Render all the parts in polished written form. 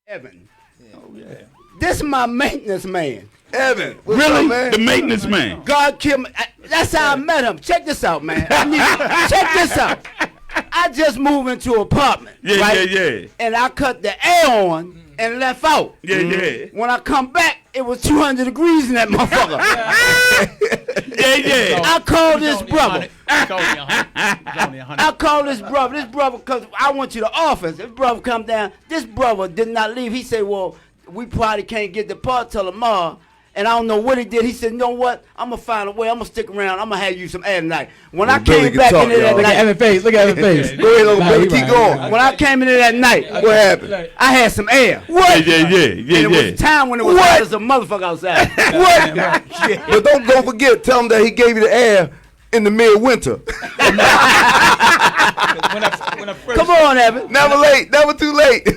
Evan. Oh, yeah. This is my maintenance man. Evan. Really? Up, man? The maintenance man. God killed me. That's how I met him. Check this out, man. Check this out. I just moved into an apartment. Yeah, right? yeah. And I cut the air on and left out. Yeah, yeah. When I come back, it was 200 degrees in that motherfucker. Yeah. I called this brother. I I called this brother, because I went to the office. This brother come down. This brother did not leave. He said, well, we probably can't get the part till tomorrow. And I don't know what he did. He said, you know what? I'm going to find a way. I'm going to stick around. I'm going to have you some air tonight. When I came back in there that Look night. at Evan's face. Look at Evan's face. Go ahead, little brother. Keep going. When I came in there that night. What happened? I had some air. What? Yeah. And it was time when it was hot as a motherfucker outside. What? But don't forget, tell him that he gave you the air in the midwinter. when I first, Come on, Evan. Never late, never too late.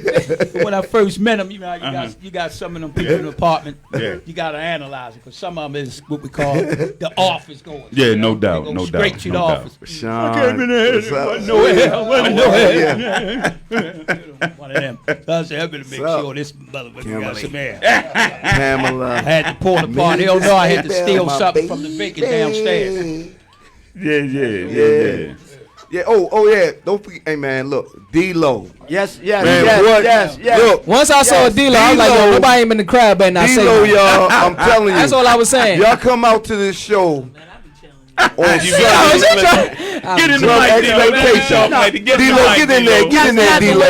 when I first met him, you know, you got some of them people in the apartment. Yeah. You got to analyze it because some of them is what we call the office going. Yeah, you know? no doubt, They go no straight doubt, to no the doubt. office. Sean, Came in there, what's up? Wasn't no hell, wasn't no hell. Yeah. One of them. I said, I better make sure this motherfucker got some air. Pamela. I had to pull the part. They don't know I had to steal something from the vacant downstairs. Yeah. Yeah, oh yeah. Don't forget, hey man, look, D-Lo. Yes. Man, what? Look, Once I saw D-Lo, I was like, yo, nobody ain't been the crowd, better not say D-Lo, nothing. y'all, I'm telling you. That's all I was saying. Y'all come out to this show on You Sunday. Get in the Club mic, Xpectations. D-Lo. D-Lo, get in there, get in there, D-Lo.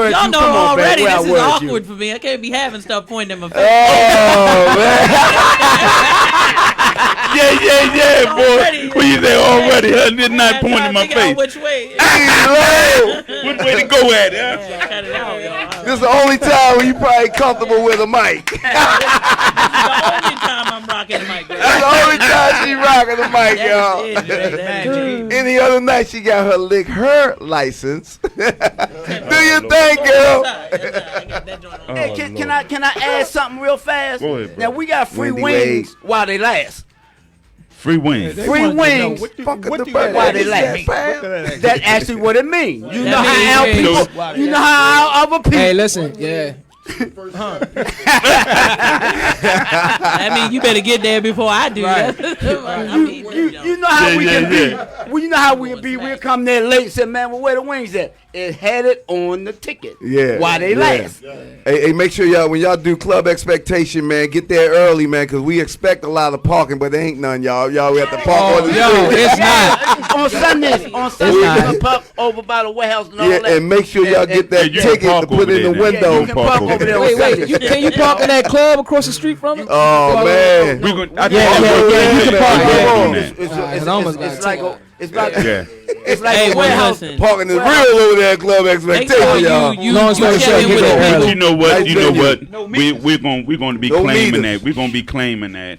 Y'all know already this is awkward for me. I can't be having stuff pointing in my face. Oh, man. Yeah, boy. What you say already? I did not point in my face. Which way? Which way to go at it? Huh? Cut it out, y'all. This is the only time when you probably comfortable with a mic. This is the only time I'm rocking the mic. That's the only time she rocking the mic, y'all. Any other night she got her lick her license. Do your thing, girl. Hey, can I add something real fast? Go ahead, bro. Now we got free Wendy wings while they last. Free wings. Free wings Fuck the you while they last. That's actually what it means. You know how our people. You know how our other people. Hey, listen, yeah. I mean, you better get there before I do. Right. You know how we can be. Well, you know how we can be. We'll come there late and say, man, well, where the wings at? It had it on the ticket. Yeah. While they last. Hey, make sure y'all, when y'all do Club Xpectation, man, get there early, man, because we expect a lot of parking, but there ain't none, y'all. Y'all, we have to park on the Yo, street. it's not. On Sundays, we not. can park over by the warehouse and all Yeah, that. and make sure y'all get that you can ticket park to put over in the there, window. Yeah, you can park over there on Wait, Sundays. can you park in that club across the street from it? Oh, man. We gonna, Yeah, you can park there. there. It's like it's like Yeah. It's like Hey, a well, warehouse. listen. Parking is real over there at Club Make sure Xpectation, y'all. you Long story check short, in get with there the early. people. You know what? You know what? No We're going to be No claiming meters. that. We're going to be claiming that.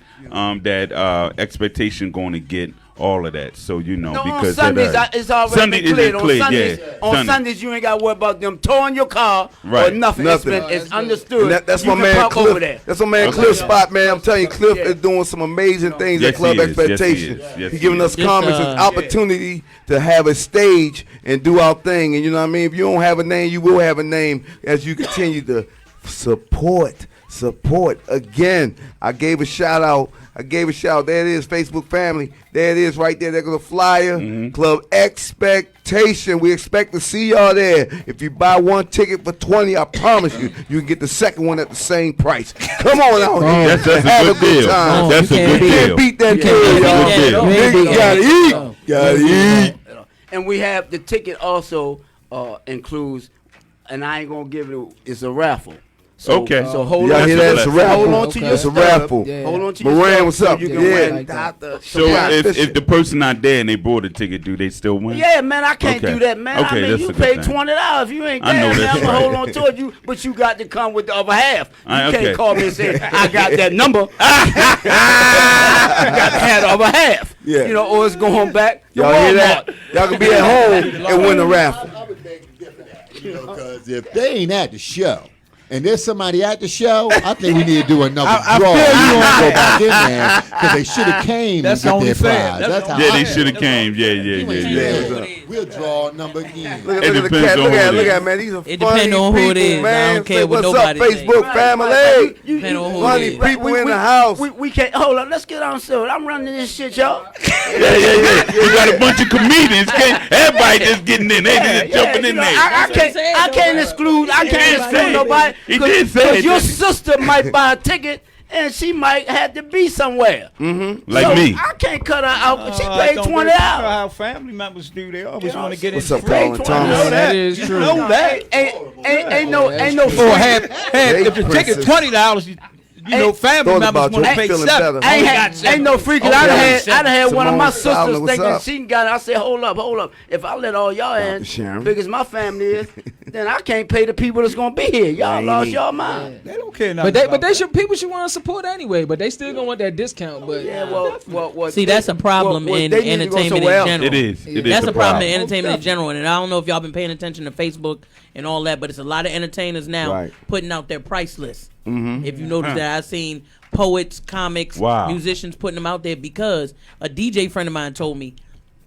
That Expectation going to get all of that. So you know No, because on Sundays, that, it's already Sunday been is cleared. On cleared, Sundays, yeah. on Sunday. Sundays, you ain't got to worry about them towing your car or Right. nothing. Nothing. It's understood. And that's You my can man park over Cliff. there. That's my man Okay. Cliff spot, man. I'm telling you, Cliff Yeah. is doing some amazing things Yes, at Club he is. Yes, he Xpectation. is. Yes, He's he giving is. us comics an opportunity to have a stage and do our thing. And you know what I mean? If you don't have a name, you will have a name as you continue to support. Again, I gave a shout out. There it is, Facebook family. There it is right there. There goes the flyer. Club Xpectation. We expect to see y'all there. If you buy one ticket for $20, I promise you, you can get the second one at the same price. Come on out here. That's a Have good deal. time. That's a You good can't Can't deal. beat that You deal, can't y'all. beat that. Nigga gotta eat. Gotta eat. And we have the ticket also includes, and I ain't gonna give it. It's a raffle. So, Okay. So hold Y'all on. hear that? It's a Hold raffle. on to your It's a stuff. raffle. Yeah. Hold on to your Moran, stuff what's so up? you can Yeah. win Like that. So if the person not there and they bought a ticket, do they still win? Yeah, man, I can't Okay. do that, man. Okay, I mean, that's you a good pay thing. $20 if you ain't I know there, man. that's I'm gonna right. hold on to it, but you got to come with the other half. You Okay. can't call me and say I got that number. You got to have the other half. Yeah. You know, or it's going back to Y'all hear that? Walmart. Y'all can be at home and win the raffle. I would beg to differ that, you know, because if they ain't at the show and there's somebody at the show, I think we need to do another I draw. feel you Go on that. back in there because they should have came That's and the get only their fair. prize. That's That's the how Yeah, I they feel. should have came. Yeah. Yeah. We'll draw a number again. Look It at the depends cat. on Look who at it look is. at man. These are It funny depends on who it people, is. I man. don't care Say, what what's nobody up, say. Facebook family? Depend on who Funny it is. people in the house. We can't hold up. Let's get on to it. I'm running this shit, y'all. Yeah. You got a bunch of comedians. Everybody just getting in. They just jumping in there. I can't exclude nobody. He did say it, your didn't he? sister might buy a ticket and she might have to be somewhere. Like So me. I can't cut her out. She paid don't $20. really know how family members do. They always want to get What's in. up, Colin Thomas? That is true. know that. Ain't no Or free. half If the ticket's $20, you know, family Thought members about want to you. pay Feeling $7. better. Ain't no free. Cause I'd have had one of my Simone Fowler, sisters what's thinking up? she got it. I said, hold up. If I let all y'all in, Sharon. big as my family is, then I can't pay the people that's gonna be here. Y'all lost y'all mind. They don't care nothing. But they about should people should want to support anyway. But they still gonna want that discount. But Yeah, well. See, that's a problem in they need to go entertainment in somewhere else. general. It is. It is That's a problem in problem. entertainment in general, and I don't know if y'all been paying attention to Facebook and all that, but it's a lot of entertainers now Right. putting out their price list. If you notice that, I've seen poets, comics, Wow. musicians putting them out there because a DJ friend of mine told me,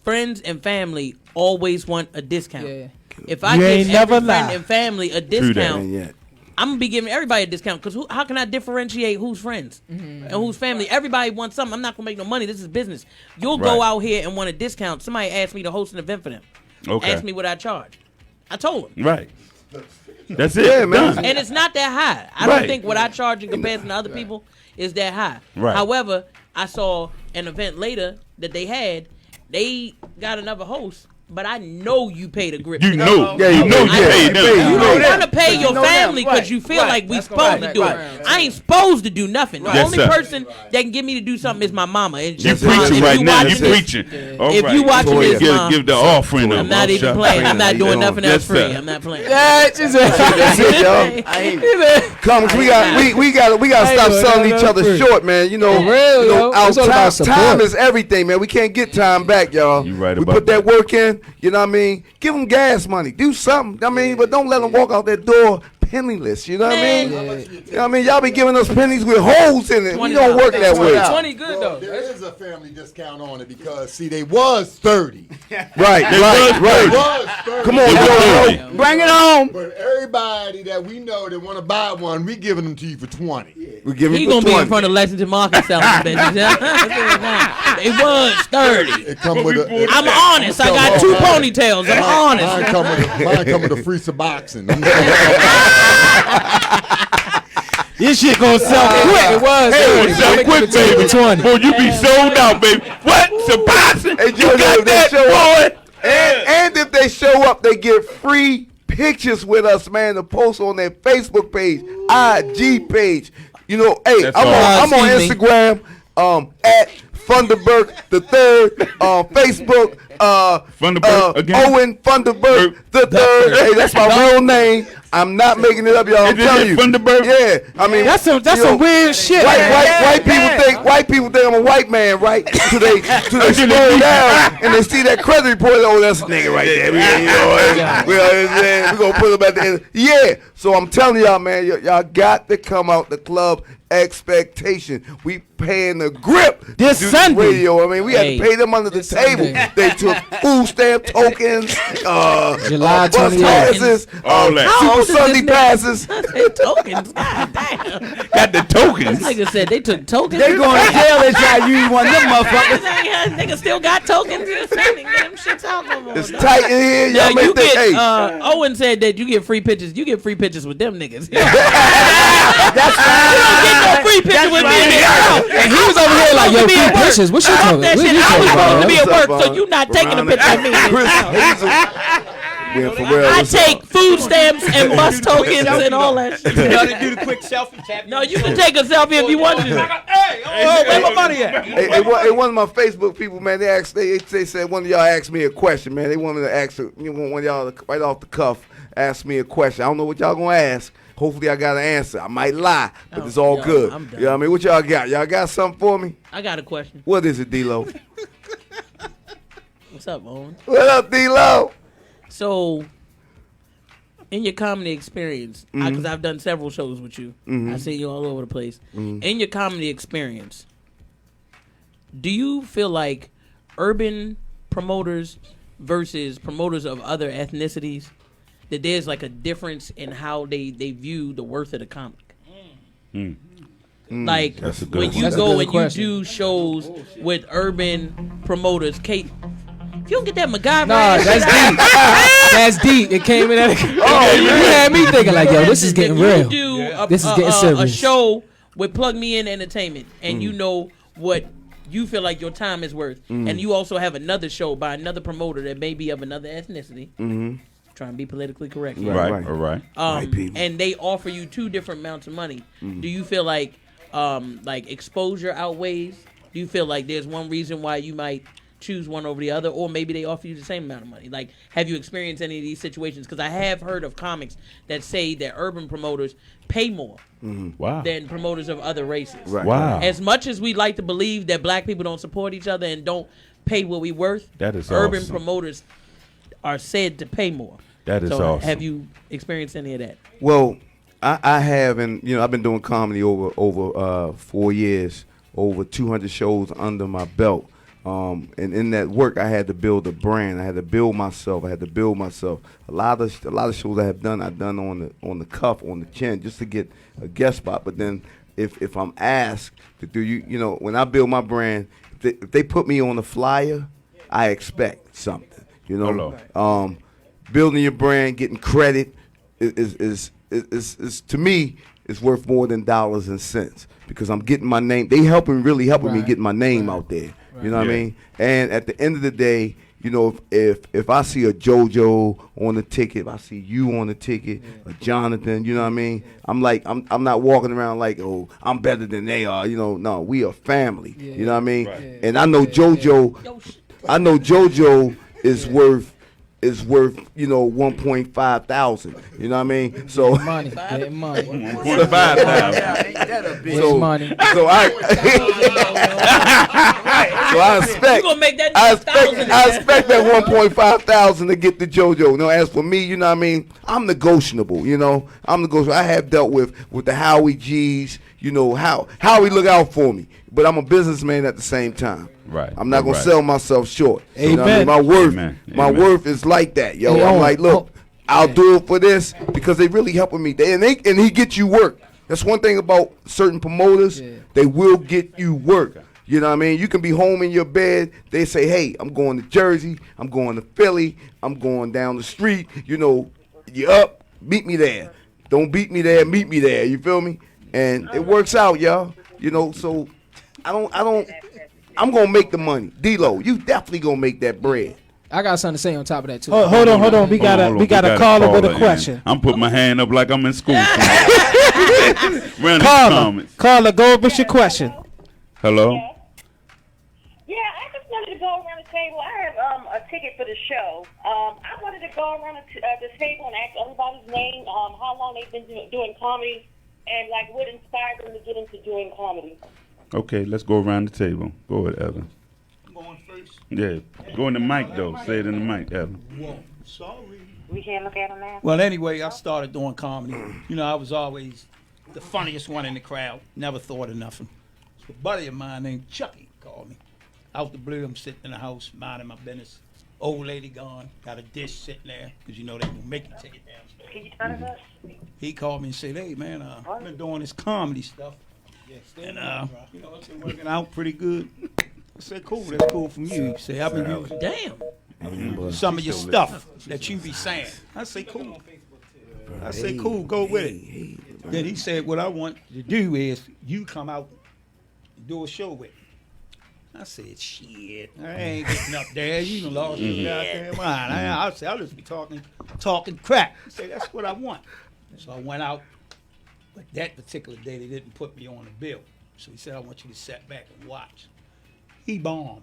friends and family always want a discount. Yeah. If I You give ain't every never friend lie. and family a that. discount, Ain't yet. I'm gonna be giving everybody a discount because how can I differentiate who's friends and who's family? Everybody wants something. I'm not gonna make no money. This is business. You'll go Right. out here and want a discount. Somebody asked me to host an event for them. Okay. Asked me what I charge. I told them. Right. That's it. Yeah, man. Done. And it's not that high. I Right. don't think what I charge in comparison to other people is that high. Right. However, I saw an event later that they had. They got another host, but I know you paid a grip. You ticket. know. Yeah, you know you you paid paid. them. You You don't know want to pay your know them, family because right, you feel right. like we That's supposed to correct, do right, it. I ain't supposed to do nothing. The Yes, only sir. person that can get me to do something is my mama. And You she's mom. preaching If right you now. You watching this- preaching. All If right. you watching Toya. this, give, mom, give the offering up. I'm not even Shut playing. up. I'm not doing nothing else Yes, sir. free. I'm not playing. That's That's it, y'all. I ain't. Come, we got to stop selling each other short, man. You know, For real, yo. our It's all about support. time is everything, man. We can't get time back, y'all. You right we about put that that. work in. You know what I mean? Give them gas money. Do something. I mean, but don't let them walk out that door penniless. You know what I mean? You know what I mean? Y'all be giving us pennies with holes in it. We don't work that way. $20. 20 good though. There is a family discount on it because, see, they was 30. Right. They was 30. Come on, yo. Bring it home. But everybody that we know that want to buy one, we giving them to you for 20. We give He you gonna be in 20. front of Lexington Market selling bitches. It was 30. It come with a. I'm honest. I got two ponytails. I'm honest. Mine come with a freezer boxing. This shit gonna sell quick. It was. Hey, It what's was. up, quick, baby? 20. Boy, you be sold out, baby. What? Surprising? Hey, You Joe, got if they that, show up, boy? and if they show up, they get free pictures with us, man, to post on their Facebook page, IG page. You know, hey, That's I'm all. on Excuse me. Instagram, at Funderburg the third, Facebook, Funderburg again? Owen Funderburg the third. Hey, that's my real name. I'm not making it up, y'all. I'm Is it telling you. Funderburg? Yeah, I mean That's some you know, weird shit. White people think I'm a white man, right? So they scroll down and they see that credit report. Oh, that's a nigga right there. We gonna put him at the end. Yeah. So I'm telling y'all, man, y'all got to come out the club. Xpectation. We paying the grip This to do Sunday. Radio. I mean, we had Hey. to pay them under the table. Sunday. They took food stamp tokens, July bus 28th. passes, All that. How Super old is this Sunday nigga? passes. They tokens. God damn. Got the tokens. Nigga said they took tokens. They going to jail. They try to use one of them motherfuckers. Nigga still got tokens. Get them shits out no more. It's tight in here. Now Y'all may you think, get. hey. Owen said that you get free pictures. You get free pictures with them niggas. You That's don't get no free picture with me. And he was over here like, yo, free pictures. What you talking That about? What shit, you I was talking supposed to about? be at What's work, up, so you not taking a picture of me. Chris Hazel. Yeah, for real. I what's up? take food stamps and bus tokens and all that shit. You gotta do the quick selfie tap. No, you can take a selfie if you want to. Hey, where my money at? Hey, one of my Facebook people, man, they said one of y'all asked me a question, man. They wanted to ask one of y'all to, right off the cuff, ask me a question. I don't know what y'all gonna ask. Hopefully I got an answer. I might lie, but Oh, it's all yo, good. I'm done. You know what I mean? What y'all got? Y'all got something for me? I got a question. What is it, D-Lo? What's up, Owen? What up, D-Lo? So, in your comedy experience, because I've done several shows with you, I see you all over the place. In your comedy experience, do you feel like urban promoters versus promoters of other ethnicities, that there's like a difference in how they view the worth of the comic. Like That's a good when one. you That's a go good and question. you do shows with urban promoters, Kate, if you don't get that MacGyver, Nah, ass that's shit out- deep. That's deep. It came in at you had me thinking like, yo, this is If getting you real. do a, This is a- getting a serious. show with Plug Me In Entertainment, and you know what you feel like your time is worth, and you also have another show by another promoter that may be of another ethnicity. Trying to be politically correct, here. Right. Right. All right. Right, people. And they offer you two different amounts of money. Do you feel like exposure outweighs? Do you feel like there's one reason why you might choose one over the other, or maybe they offer you the same amount of money? Like, have you experienced any of these situations? Because I have heard of comics that say that urban promoters pay more Wow. than promoters of other races. Right. Wow. As much as we like to believe that black people don't support each other and don't pay what we worth, That is urban awesome. promoters are said to pay more. That is So awesome. have you experienced any of that? Well, I have, and I've been doing comedy over 4 years, over 200 shows under my belt. And in that work, I had to build a brand. I had to build myself. A lot of shows I have done, I've done on the cuff, on the chin, just to get a guest spot. But then, if I'm asked to do when I build my brand, if they put me on the flyer, I expect something. Hello. Building your brand, getting credit is to me is worth more than dollars and cents, because I'm getting my name. They really helping me Right. get my name out there. You know what I Yeah. mean? And at the end of the day, if I see a JoJo on the ticket, if I see you on the ticket, a Jonathan, you know what I mean? I'm not walking around like, oh, I'm better than they are. No, we are family. You know what I mean? Right. And I know JoJo is worth 1.5 thousand. You know what I mean? So Money. Getting money. 1.5. Ain't that a bitch? Getting money. so I expect You gonna make that I 1,000 expect that 1.5 thousand to get the JoJo. No, as for me, you know what I mean? I'm negotiable. I'm negotiable. I have dealt with the Howie G's. Howie look out for me, but I'm a businessman at the same time. Right. I'm not gonna Right. sell myself short. You know what I mean? Amen. My worth, Amen. my Amen. worth is like that, yo. Hey, I'm Owen, like, look, I'll do it for this because they really helping me. And he get you work. That's one thing about certain promoters. Yeah. They will get you work. You know what I mean? You can be home in your bed. They say, hey, I'm going to Jersey. I'm going to Philly. I'm going down the street. You up, meet me there. Don't beat me there, meet me there. You feel me? And it works out, y'all. So I'm gonna make the money. D-Lo, you definitely gonna make that bread. I got something to say on top of that too. Hold on. We got Hold on, we got a caller with a in. question. I'm putting my hand up like I'm in school. Round the comments. Caller, go with your question. Hello. Yeah, I just wanted to go around the table. I have a ticket for the show. I wanted to go around the table and ask everybody's name, how long they've been doing comedy, and like what inspired them to get into doing comedy. Okay, let's go around the table. Go ahead, Evan. I'm going first. Yeah. Go in the mic though. Say it in the mic, Evan. Whoa, sorry. We can't look at them now. Well, anyway, I started doing comedy. I was always the funniest one in the crowd. Never thought of nothing. So a buddy of mine named Chucky called me. Out the blue, I'm sitting in the house, minding my business. Old lady gone, got a dish sitting there, because they gonna make you take it downstairs. Can you turn it up? He called me and said, hey, man, I've been doing this comedy stuff. And, it's been working out pretty good. I said, cool, that's cool from you. He said, I've been using Damn. some of your stuff that you be saying. I say, cool. Go with it. Then he said, what I want you to do is you come out and do a show with me. I said, shit, I ain't getting up there. You done lost your goddamn mind. I said, I'll just be talking crap. He said, that's what I want. So I went out. But that particular day, they didn't put me on the bill. So he said, I want you to sit back and watch. He bombed.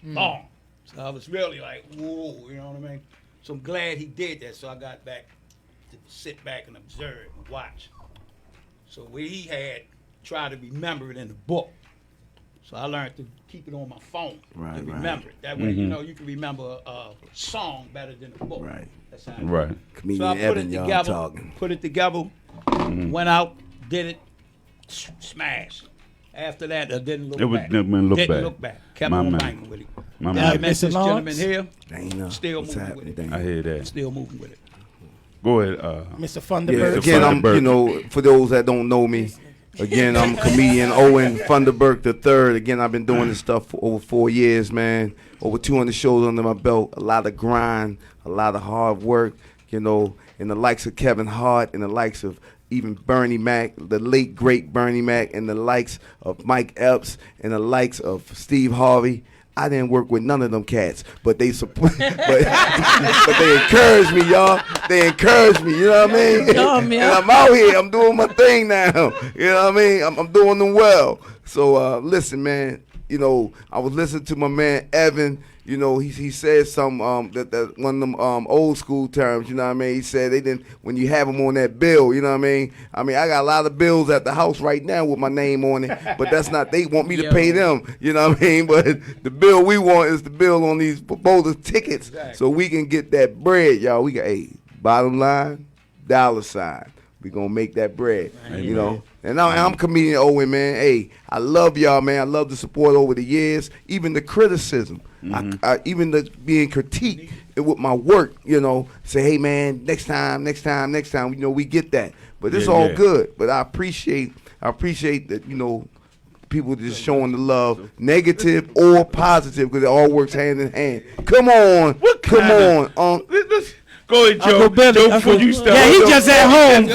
Bombed. So I was really like, whoa, you know what I mean? So I'm glad he did that. So I got back to sit back and observe and watch. So what he had, tried to remember it in the book. So I learned to keep it on my phone to remember it. That way, you can remember a song better than a book. Right. That's how Right. Comedian So I put Evan, it y'all together, talking. went out, did it, smash. After that, I didn't look It was back. didn't look Didn't back. look back. Kept My on man. banging with it. My I man. met this gentleman here. Dana, Still what's moving happening, with it. I Dana? hear that. Still moving with it. Go ahead. Mr. Yeah, Thunderbird. again, I'm, Thunderbird. for those that don't know me, again, I'm comedian Owen Thunderbird III. Again, I've been doing this stuff for over 4 years, man. Over 200 shows under my belt. A lot of grind, a lot of hard work, and the likes of Kevin Hart and the likes of even Bernie Mac, the late, great Bernie Mac, and the likes of Mike Epps and the likes of Steve Harvey. I didn't work with none of them cats, but they support, but they encourage me, y'all. They encourage me, you know what I mean? And I'm out here, I'm doing my thing now. You know what I mean? I'm doing them well. So listen, man. I was listening to my man Evan. He said some that one of them old school terms. You know what I mean? He said they didn't when you have them on that bill. You know what I mean? I got a lot of bills at the house right now with my name on it, but that's not. They want me to pay them. You know what I mean? But the bill we want is the bill on these proposal tickets, so we can get that bread, y'all. We got bottom line, $. We gonna make that bread. Amen. And I'm comedian Owen, man. Hey, I love y'all, man. I love the support over the years, even the criticism, even the being critiqued with my work. Say, hey, man, next time. We get that, but it's all good. But I appreciate that. People just showing the love, negative or positive, because it all works hand in hand. Come on. Go ahead, Joe. Uncle Billy, Joe, before you start. Yeah, he just at home. We're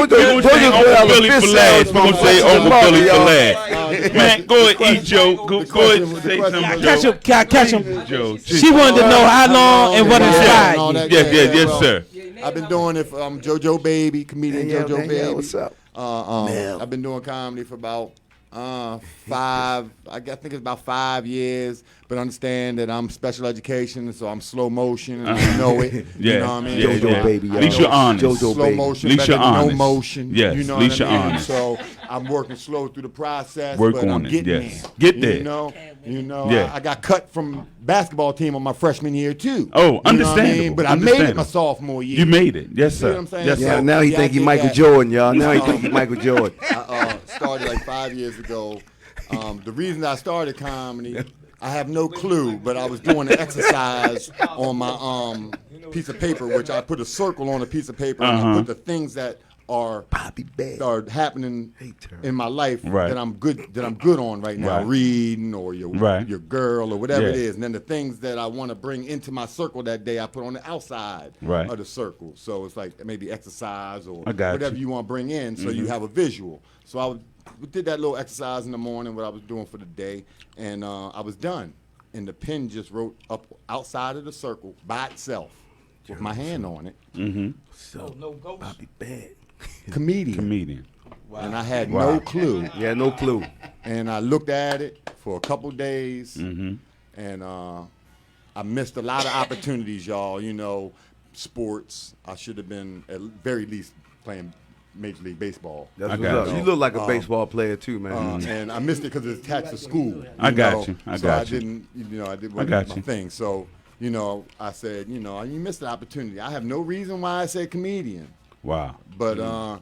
going to say Uncle Billy for last. We're going to say Uncle Billy for last. Man, go ahead, eat, Joe. Go ahead and say something, Joe. Catch him. Joe. She wanted to know how long and what inspired you. Yes, sir. I've been doing it for JoJo Baby, comedian JoJo Baby. What's up? I've been doing comedy for about 5. I think it's about 5 years. But understand that I'm special education, so I'm slow motion, and you know it. You know what I mean? JoJo Baby, y'all. At least you're honest. JoJo Slow Baby. motion, At least better you're than no honest. motion. Yes, You know at least what I you're mean? honest. So I'm working slow through the process, Work but on I'm it, getting yes. there. Get there. Yeah. I got cut from basketball team on my freshman year too. Oh, You know what I mean? understandable. But I made it my sophomore year. You made it. Yes, See sir. what I'm saying? Yes, Yeah, sir. now he Yeah, think I he did Michael that. Jordan, y'all. Now he think he Michael Jordan. I started like 5 years ago. The reason I started comedy, I have no clue, but I was doing an exercise on my piece of paper, which I put a circle on a piece of paper, and I put the things that are happening in my life that I'm good on right now, reading or your girl or whatever it is, and then the things that I want to bring into my circle that day, I put on the outside of the circle. So it's like maybe exercise or whatever you want to bring in, so you have a visual. So we did that little exercise in the morning, what I was doing for the day, and I was done. And the pen just wrote up outside of the circle by itself with my hand on it. So, Bobby Bad. Comedian. Wow. And I had no clue. Yeah, no clue. And I looked at it for a couple days, and I missed a lot of opportunities, y'all. Sports. I should have been at very least playing Major League Baseball. That's what's up. You look like a baseball player too, man. And I missed it because it's attached to school. I got you. I didn't, I did my thing. So, I said, you missed the opportunity. I have no reason why I said comedian. Wow. But I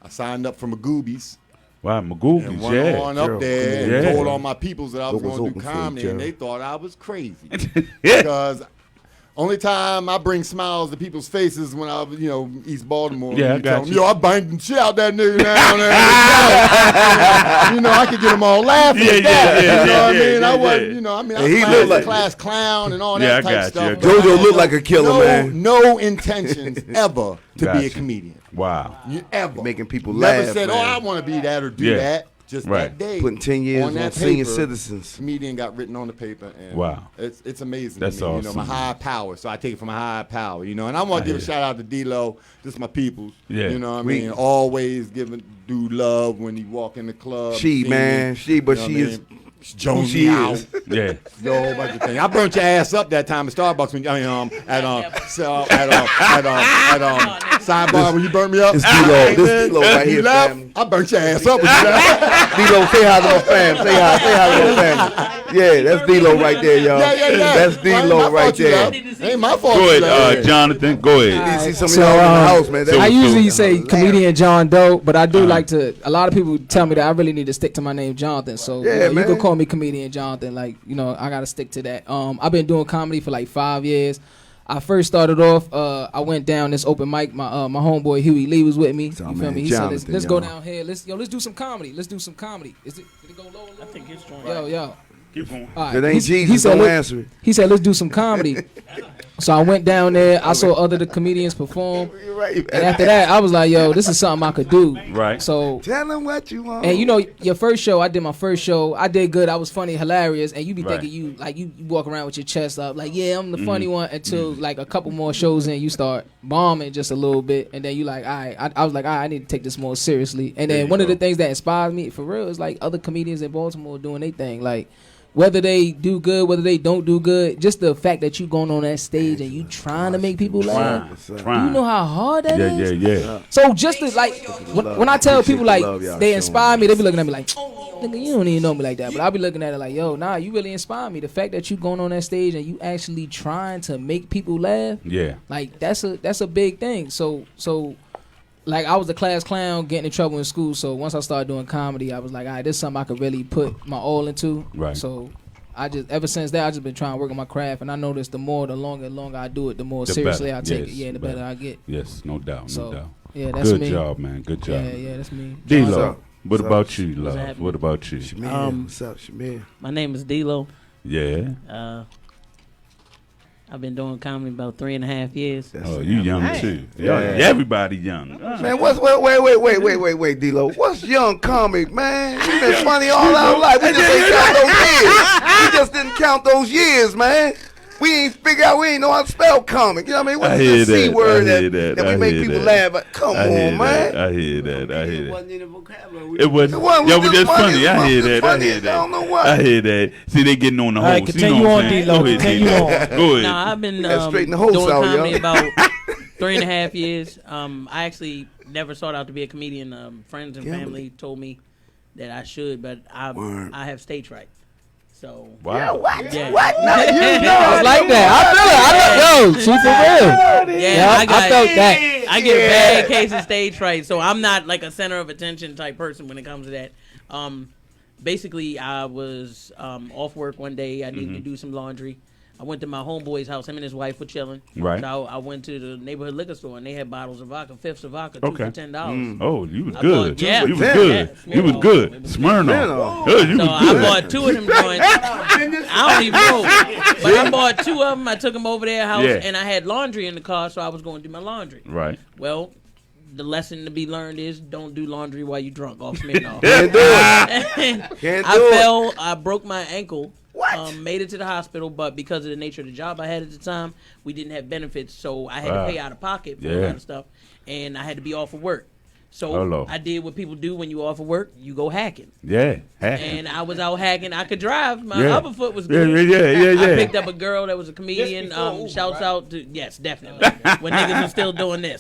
signed up for Magoobies. Wow, Magoobies, and went on up there and told all my peoples that I was going to do comedy, and they thought I was crazy. Because only time I bring smiles to people's faces when I was, East Baltimore. Yeah, I got you. I banged the shit out that nigga down there. I could get them all laughing at that. I wasn't, I was a class clown and all that type stuff. JoJo looked like a killer, man. No intentions ever to be a comedian. Wow. Ever. Making people laugh. Never said, I want to be that or do that. Just that day. Putting 10 years on senior citizens. Comedian got written on the paper. And wow. It's amazing. That's to me. awesome. My higher power. So I take it from a higher power, And I want to give a shout out to D-Lo. This is my peoples. Yeah. You know what I mean? Always giving dude love when he walk in the club. She is. Jones she is. Yeah. A whole bunch of things. I burnt your ass up that time at Starbucks when Sidebar, when you burnt me up. This D-Lo, this D-Lo right You here, left, family. I burnt your ass up. When you left. D-Lo, say hi to my fam. Say hi to my family. Yeah, that's D-Lo right there, y'all. Yeah. That's D-Lo right there. Ain't my fault. Go you left. ahead, Jonathan. Go You ahead. see some of So, y'all in the house, man. so- I usually so- say comedian John Doe, but I do like to. A lot of people tell me that I really need to stick to my name, Jonathan. So Yeah, you man. can call me comedian Jonathan. Like I gotta stick to that. I've been doing comedy for like 5 years. I first started off. I went down this open mic. My homeboy Huey Lee was with me. So, You feel man, me? He said, Jonathan, "Let's go y'all. down here. Let's do some comedy. Let's do some comedy." Did it go low? I think it's strong. Yo. Keep going. All right. If it ain't He Jesus, said, don't "Look," answer it. He said, "Let's do some comedy." So I went down there. I saw other the comedians perform, You're right, man. and after that, I was like, "Yo, this is something I could do." Right. So, Tell them what you want. and your first show, I did my first show. I did good. I was funny, hilarious, and you be Right. thinking you walk around with your chest up, like, yeah, I'm the funny one. Until like a couple more shows in, you start bombing just a little bit, and then you like, all right. I was like, all right, I need to take this more seriously. And There then you one of go. the things that inspired me for real is like other comedians in Baltimore doing their thing, like. Whether they do good, whether they don't do good, just the fact that you going on that stage and you trying to make people laugh. Trying. You know how hard that is? Yeah. So just to, like, when I tell people like they inspire me, they be looking at me like, nigga, you don't even know me like that. But I'll be looking at it like, yo, nah, you really inspire me. The fact that you going on that stage and you actually trying to make people laugh, Yeah. like that's a big thing. So like I was the class clown, getting in trouble in school. So once I started doing comedy, I was like, all right, this is something I could really put my all into. Right. So ever since that, I just been trying to work on my craft, and I noticed the longer I do it, the more The seriously better. I take Yes, it. Yeah, the better I get. Yes, no doubt, no So doubt. yeah, that's Good me. job, man. Good job. Yeah, that's me. What's D-Lo, up? what What's up? about you, love? happening? What about you? Shamir, what's up, Shamir? My name is D-Lo. Yeah. I've been doing comedy about 3.5 years. Oh, you young too. Yeah, everybody young. Man, wait, D-Lo. What's young comic, man? We been funny all our life. We just didn't count those years. We just didn't count those years, man. We ain't figure out, we ain't know how to spell comic. You know what I mean? What's the C word that we make people laugh at? Come on, man. I hear that. It wasn't in the vocabulary. It wasn't. wasn't Yo, but just that's funny. I hear that. I funny hear as I don't know that. what. I hear that. See, they getting on the All right, host. continue You know what on, I'm saying? D-Lo. Go ahead, Continue D-Lo. on. Go ahead. No, I've been straighten the doing host out, comedy y'all. about 3.5 years. I actually never sought out to be a comedian. Friends and family told me that I should, but I have stage fright. So Wow. yeah. What? Now you know. I was like that. I feel it. Yo, she for real. Yeah, Yeah, I felt that. I get bad case of stage fright, so I'm not like a center of attention type person when it comes to that. Basically, I was off work one day. I needed to do some laundry. I went to my homeboy's house. Him and his wife were chilling. Right. So I went to the neighborhood liquor store, and they had bottles of vodka, fifths of vodka, two Okay. for $10. Oh, you was I good. bought- yeah. You was Yeah. good. Yeah. You was good. Smirnoff. Oh, you So was I good. bought 2 of them joints. I don't even know. But I bought 2 of them. I took them over their house, Yeah. and I had laundry in the car, so I was going to do my laundry. Right. Well, the lesson to be learned is don't do laundry while you drunk off Smirnoff. Can't do it. Can't I do it. fell. I broke my ankle. What? Made it to the hospital, but because of the nature of the job I had at the time, we didn't have benefits, so I had Wow. to pay out of pocket for a Yeah. lot of stuff, and I had to be off of work. So Hello. I did what people do when you off of work. You go hacking. Yeah. And I was out hacking. I could drive. My Yeah. other foot was Yeah, good. yeah. I picked up a girl that was a comedian. Shouts out to definitely when niggas are still doing this.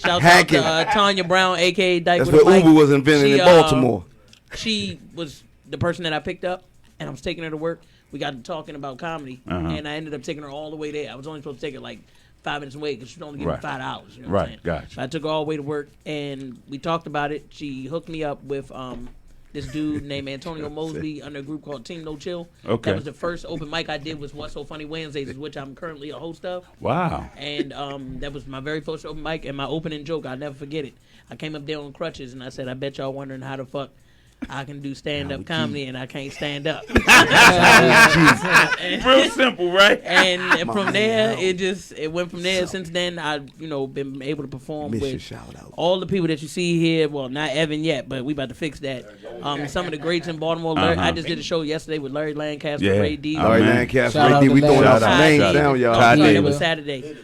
Shouts Hacking. out to Tanya Brown, aka Dyke That's with a where Mic. Uber was invented in Baltimore. She was the person that I picked up, and I was taking her to work. We got to talking about comedy, and I ended up taking her all the way there. I was only supposed to take her like 5 minutes away because she was only giving me $5. You know what I'm saying? Gotcha. So I took her all the way to work, and we talked about it. She hooked me up with this dude named Antonio Mosby under a group called Team No Chill. Okay. That was the first open mic I did was What's So Funny Wednesdays, which I'm currently a host of. Wow. And that was my very first open mic, and my opening joke, I'll never forget it. I came up there on crutches, and I said, I bet y'all wondering how the fuck I can do stand-up comedy, and I can't stand up. Real simple, right? And from there, it went from there. Since then, I've been able to perform with all the people that you see here. Well, not Evan yet, but we about to fix that. Some of the greats in Baltimore. I just did a show yesterday with Larry Lancaster, Ray D. Larry Lancaster, Shout Ray out D. to We throwing Larry. out some names down, y'all. Ty That Davis. was Saturday.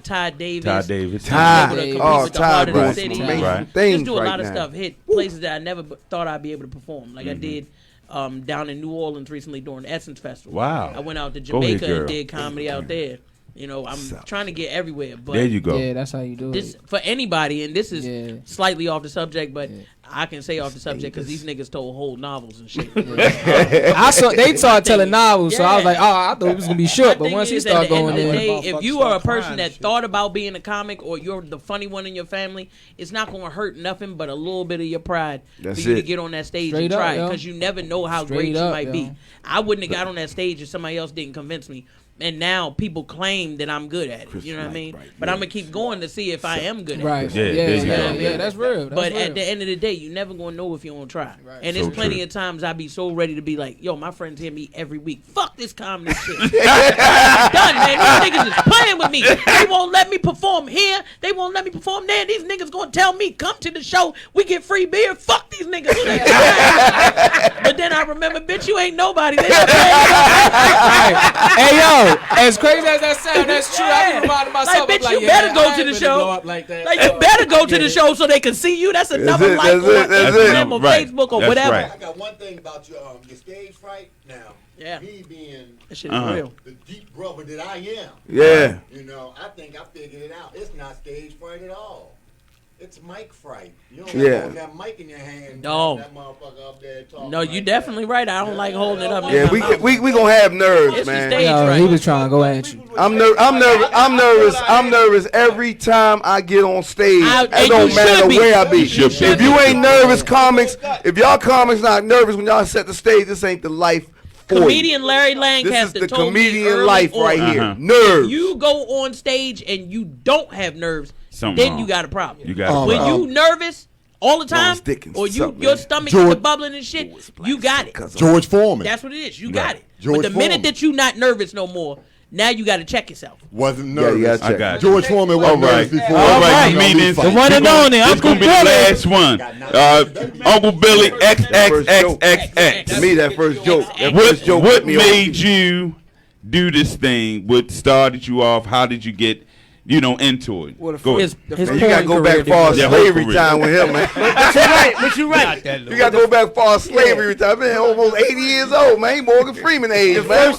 Ty Davis. Ty Davis. Ty. Able to compete Oh, with the Ty Heart of the doing City. some amazing Right. things Just do a right lot of now. stuff. Hit places that I never thought I'd be able to perform. Like I did down in New Orleans recently during the Essence Festival. Wow. I went out to Go ahead, Jamaica girl. and did comedy out there. You know, I'm trying to get everywhere. But there you go. Yeah, that's how you do this, it. for anybody, and this is slightly off the subject, but I can say off the subject because these niggas told whole novels and shit. I saw they started telling novels, so I was like, oh, I thought it was gonna be short, but once he started going in, if you are a person that thought about being a comic or you're the funny one in your family, it's not gonna hurt nothing but a little bit of your pride for you to get on that stage and try it, because you never know how great you might be. I wouldn't have got on that stage if somebody else didn't convince me. And now people claim that I'm good at it. You know what I mean? But I'm gonna keep going to see if I am good at it. Yeah, that's real. But at the end of the day, you never gonna know if you don't try. And there's plenty of times I be so ready to be like, yo, my friends hear me every week. Fuck this comedy shit. I'm done, man. These niggas is playing with me. They won't let me perform here. They won't let me perform there. These niggas gonna tell me, come to the show. We get free beer. Fuck these niggas. But then I remember, bitch, you ain't nobody. They not paying. Hey, yo. As crazy as that sounds, that's true. I be reminding myself, like, bitch, you better go to the show. Like you better go to the show so they can see you. That's another like on Instagram or Facebook or whatever. I got one thing about your stage fright now. Yeah. Me being that shit is real. The deep brother that I am. Yeah. You know, I think I figured it out. It's not stage fright at all. It's mic fright. You don't hold that mic in your hand. No. That motherfucker up there talking. No, you definitely right. I don't like holding it up. Yeah, we gonna have nerves, it's man. He was trying to go at you. I'm nervous every time I get on stage. It don't matter where I be. If you ain't nervous, comics, if y'all comics not nervous when y'all set the stage, this ain't the life. Comedian Larry Lancaster this is the told comedian me life right here. Nerves. If you go on stage and you don't have nerves, then you got a problem. You got when you nervous all the time, or your stomach is bubbling and shit, you got it. George Foreman. That's what it is. You got it. But the minute that you not nervous no more, now you got to check yourself. Wasn't nervous. I got George Foreman wasn't nervous before. All right, you mean this? The one and only. This gonna be the last one. Uncle Billy Xxxx. To me, that first joke. What made you do this thing? What started you off? How did you get, into it? Go ahead. You gotta go back far slavery time with him, man. But you're right. You gotta go back far slavery time. Man, almost 80 years old, man. Morgan Freeman age, man.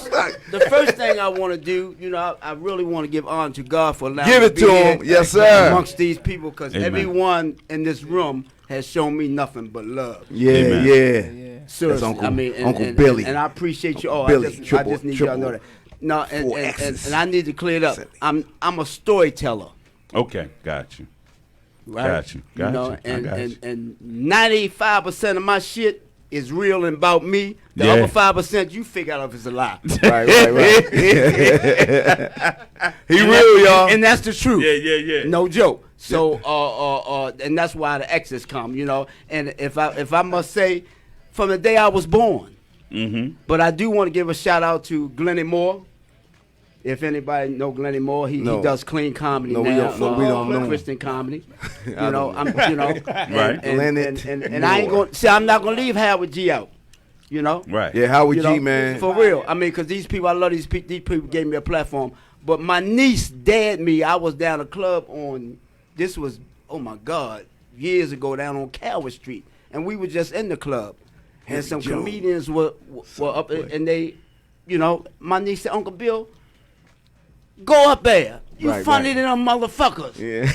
The first thing I want to do, I really want to give honor to God for allowing me to be him. Yes, sir. Amongst these people, because everyone in this room has shown me nothing but love. Yeah. Seriously, Uncle Billy. And I appreciate you all. Billy, I just need y'all to know that. No, and I need to clear it up. I'm a storyteller. Okay, got you. Right? Got you. And 95% of my shit is real and about me. The other 5% you figure out if it's a lie. Right. He real, y'all. And that's the truth. Yeah. No joke. So and that's why the X's come, And if I must say, from the day I was born. But I do want to give a shout out to Glennie Moore. If anybody know Glennie Moore, he does clean comedy now. We don't know Christian comedy. Right. And I ain't going. See, I'm not gonna leave Howard G out. Right. Yeah, Howard G, man. For real. Because these people, I love these people. These people gave me a platform. But my niece dared me. I was down a club this was, oh my God, years ago down on Calvert Street, and we were just in the club. And some comedians were up there, and they, my niece said, Uncle Bill, go up there. You funny than them motherfuckers. Yeah.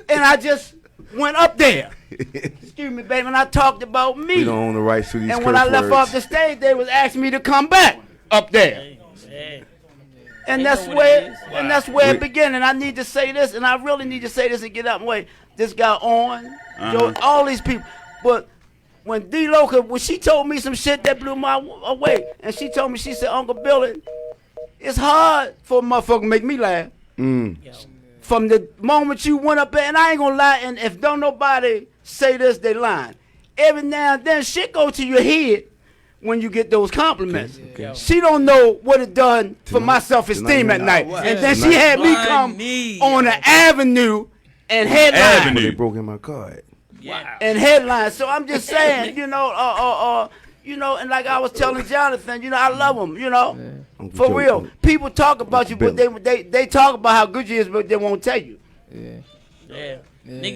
And I just went up there. Excuse me, baby, and I talked about me. We don't own the rights to these And when I left off the stage, they was asking me to come back up there. And that's where it began. And I need to say this, and I really need to say this and get out of my way. This guy Joe, all these people. But when D-Loca, when she told me some shit that blew my away, and she told me, she said, Uncle Billy, it's hard for a motherfucker to make me laugh. From the moment you went up there, and I ain't gonna lie, and if don't nobody say this, they lying. Every now and then, shit go to your head when you get those compliments. Okay. She don't know what it done for my self-esteem at night. And then she had me come on the avenue and headline. They broke in my card. Wow. And headlines. So I'm just saying, and like I was telling Jonathan, I love him, for real. People talk about you, but they talk about how good you is, but they won't tell you. Yeah.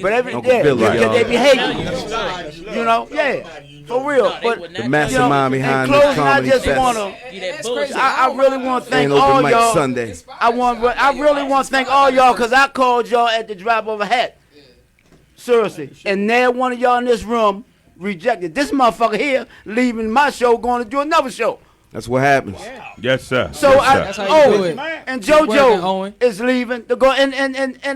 But every day, because they be hating, For real. No, they But would The not mastermind in behind the closing, I comedy just fest. wanna. do that bullshit. I really want to thank Ain't all open mic y'all. Sunday. I really want to thank all y'all because I called y'all at the drop of a hat. Seriously, and there one of y'all in this room rejected this motherfucker here, leaving my show, going to do another show. That's what happens. Yes, sir. So yes, sir. That's how you do it. And Keep working, JoJo Owen. is leaving to go, and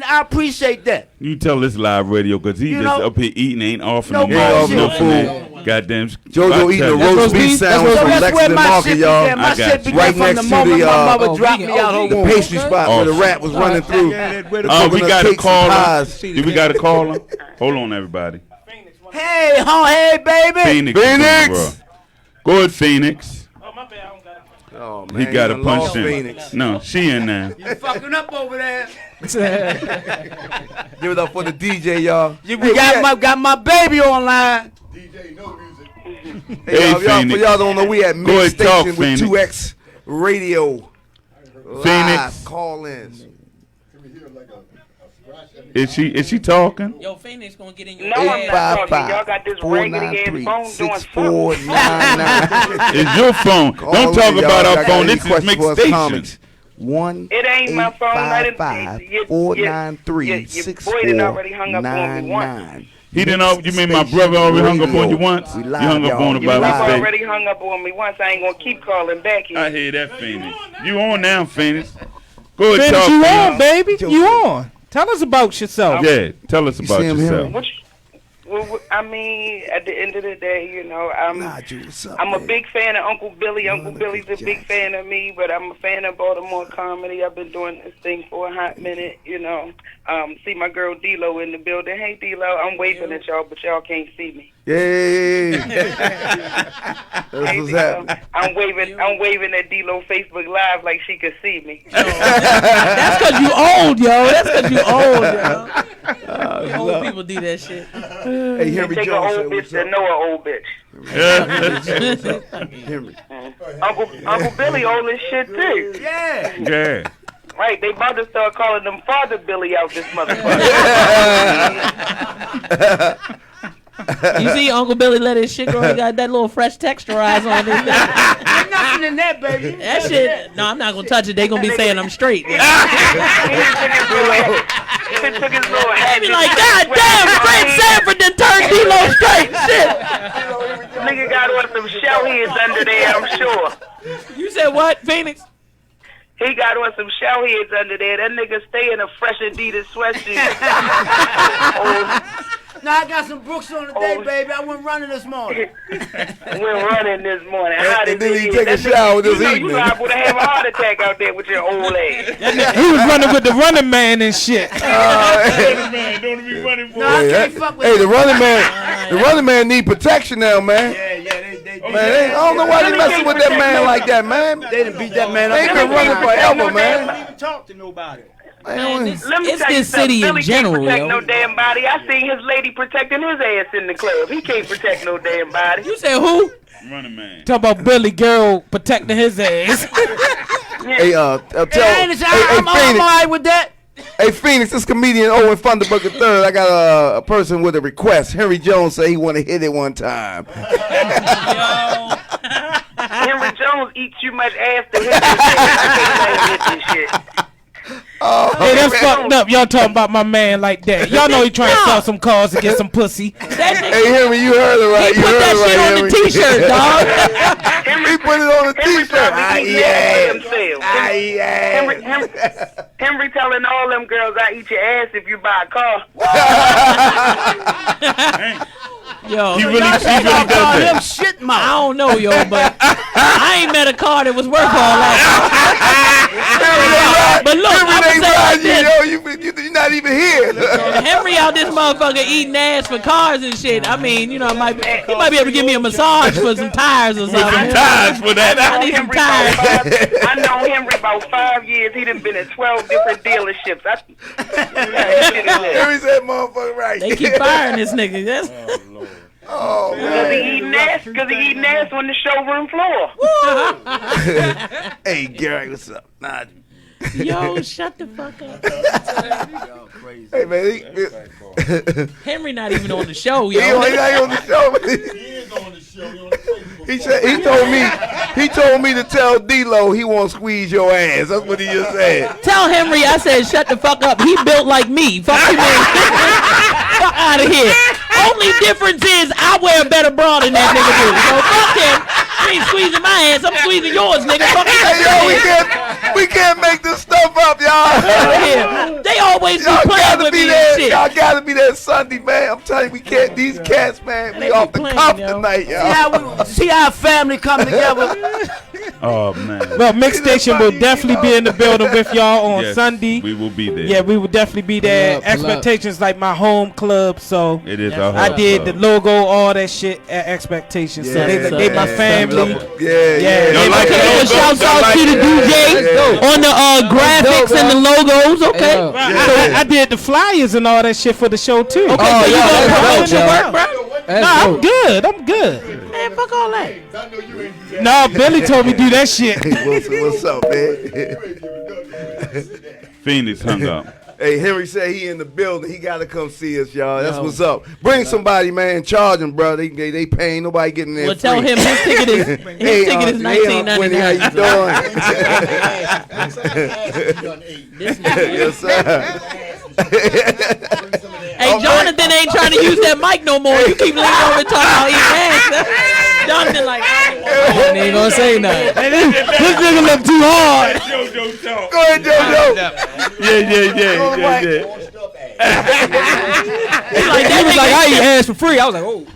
I appreciate that. You tell this live radio because he You just know- up here eating, ain't offering No no more. bullshit. No nothing, food. man. Goddamn. JoJo eating a That's roast roast beef beef? sandwich That's from So that's where Lexington my Market, shit y'all. began. My I got shit you. began Right from next the to moment the, my mother oh, dropped vegan. me out Oh, her The womb. pastry spot where the rat was running through. Where the Oh, we coconut got a cakes and caller. pies. Do we got a caller? Hold on, everybody. Hey, baby. Phoenix. Phoenix! Go ahead, Phoenix. Oh, He man, got you a done punch lost in. Phoenix. No, she in there. You fucking up over there. Give it up for the DJ, y'all. We got my baby online. DJ no music. Hey, y'all, for Phoenix. y'all don't know, we at Go ahead, talk, MIXXSTATION with Phoenix. 2X Radio. Phoenix. Live call-ins. Is she talking? Yo, Phoenix gonna get in your No, I'm not talking. Y'all 855 got this raggedy ass phone doing something. 6499. It's your phone. Don't talk about our phone. This is MIXXSTATION. It ain't my phone. I didn't- 493 your boy done already hung up on me once. 6499. He didn't. You mean my brother already hung up on you once? We You live, hung up y'all. on it We by You've live. mistake. already hung up on me once. I ain't gonna keep calling back here. I hear that, Phoenix. You on now, Phoenix? Go ahead, Phoenix, talk. you Phoenix. on, baby? You on? Tell us about yourself. Yeah, tell us about see him here? yourself. Well, I mean, at the end of the day, you know, Nah, Drew, what's up, I'm a man? big fan of Uncle Billy. Uncle look Billy's at a big Jackson. fan of me, but I'm a fan of Baltimore comedy. I've been doing this thing for a hot minute, you know. See my girl D-Lo in the building. Hey, D-Lo, I'm waving at y'all, but y'all can't see me. Yay! That's Hey, what's D-Lo, happening. I'm waving at D-Lo Facebook Live like she could see me. That's because you old, yo. That's because you old, yo. Old people do that shit. Hey, Henry Take an Jones old said, bitch what's to up? know an old bitch. Henry. Uncle Billy old as shit too. Yeah. Right, they about to start calling them Father Billy out this motherfucker. You see Uncle Billy let his shit grow. He got that little fresh texturize on it. Ain't nothing in that, baby. That shit. No, I'm not gonna touch it. They gonna be saying I'm straight. He took his little hat. They be like, God damn, Fred Sanford done turned D-Lo straight. Shit. Nigga got on some shell heads under there, I'm sure. You said what, Phoenix? He got on some shell heads under there. That nigga stay in a fresh Adidas sweatshirt. No, I got some Brooks on today, baby. I went running this morning. We're running this morning. How And did then he he take a shower this You evening. liable to have a heart attack out there with your old ass. He was running with the running man and shit. Man, don't be running for No, I can't fuck with Hey, the running man need protection now, man. they Man, I don't know why they messing with that man like that, man. They done beat that man They up. been running forever, Don't man. even talk to nobody. Man, Man, this, Let me it's tell you this something. city in Billy general, can't protect yo. no damn body. I seen his lady protecting his ass in the club. He can't protect no damn body. You said who? running man. Talk about Billy Girl protecting his ass. Hey, tell, I'm all Phoenix. right with that. Hey, Phoenix, this comedian Owen Funderburg III. I got a person with a request. Henry Jones say he want to hit it one time. Henry Jones eats too much ass to hit his ass. I can't hit this shit. Hey, that's fucked up. Y'all talking about my man like that. Y'all know he trying to sell some cars to get some pussy. Hey, Henry, you heard it right. He You put heard that it right, shit on the Henry. t-shirt, dog. He put it on the Henry t-shirt. probably eat ass for himself. Henry telling all them girls, I eat your ass if you buy a car. Yo, He really does Him that. shit I mouth. don't know, yo, but I ain't met a car that was worth all that. But look, I'm gonna say like this. You're not even here. Henry out this motherfucker eating ass for cars and shit. I mean, you know, he might be able to give me a massage for some tires or something. Some ties for that. I need some tires. I know Henry about 5 years. He done been at 12 different dealerships. Henry said, "Motherfucker, right." They keep firing this nigga. That's Oh Because man. he eating ass on the showroom floor. Hey, Gary, what's up? Nah. yo, shut the fuck up. Hey man, Henry not even on the show, he yo. not on the show. He is on the show. He said he told me to tell D-Lo he won't squeeze your ass. That's what he just said. Tell Henry I said shut the fuck up. He built like me. Fuck you, man. Fuck out of here. Only difference is I wear a better bra than that nigga do. So fuck him. You ain't squeezing my ass. I'm squeezing yours, nigga. Fuck you. Hey, yo, we can't make this stuff up, y'all. Yeah. They always be playing with me and shit. Y'all gotta be there Sunday, man. I'm telling you, we can't. These cats, man, we off the cuff tonight, y'all. See how family come together. Oh man. Well, MIXXSTATIon will definitely be in the building with y'all on Yes, Sunday. we will be there. Yeah, we will definitely be there. Pull up. Xpectations like my home club, so It is our I home did club. the logo, all that shit at Xpectations. So they my family. Yeah. Don't like Okay, the well, shouts logo, out don't to the like DJ on the graphics and the logos. Okay. Hey, yo. So I did the flyers and all that shit for the show too. Okay, Oh, so you yeah, gonna that's promote dope, your yo. work, bro? That's Nah, I'm dope. good. I'm good. Man, fuck all that. No, Billy told me do that shit. What's up, man? Phoenix hung up. Hey, Henry said he in the building. He gotta come see us, y'all. That's what's up. Bring somebody, man. Charge them, bro. They paying. Nobody getting there. Well, tell free. him his ticket is Hey, $19.99. how you doing? This nigga. Yes, sir. Hey, Jonathan ain't trying to use that mic no more. You keep leaning over and talking about eating ass. Jonathan like, I ain't gonna say nothing. This nigga look too hard. JoJo talk. Go ahead, JoJo. Yeah. he's like, He was like, I eat ass for free. I was like, oh.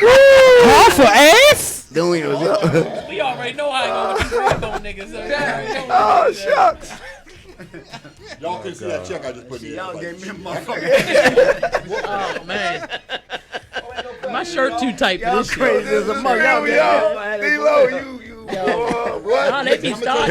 Call for ass? Doing what's up? we already know how it goes with these niggas. Oh, shucks. Y'all can see that check I just put in. Y'all gave me a motherfucker. Oh man, my shirt too tight for Y'all this shit. crazy as a mother. Here we are. D-Lo, you. Nah, What? they be starting.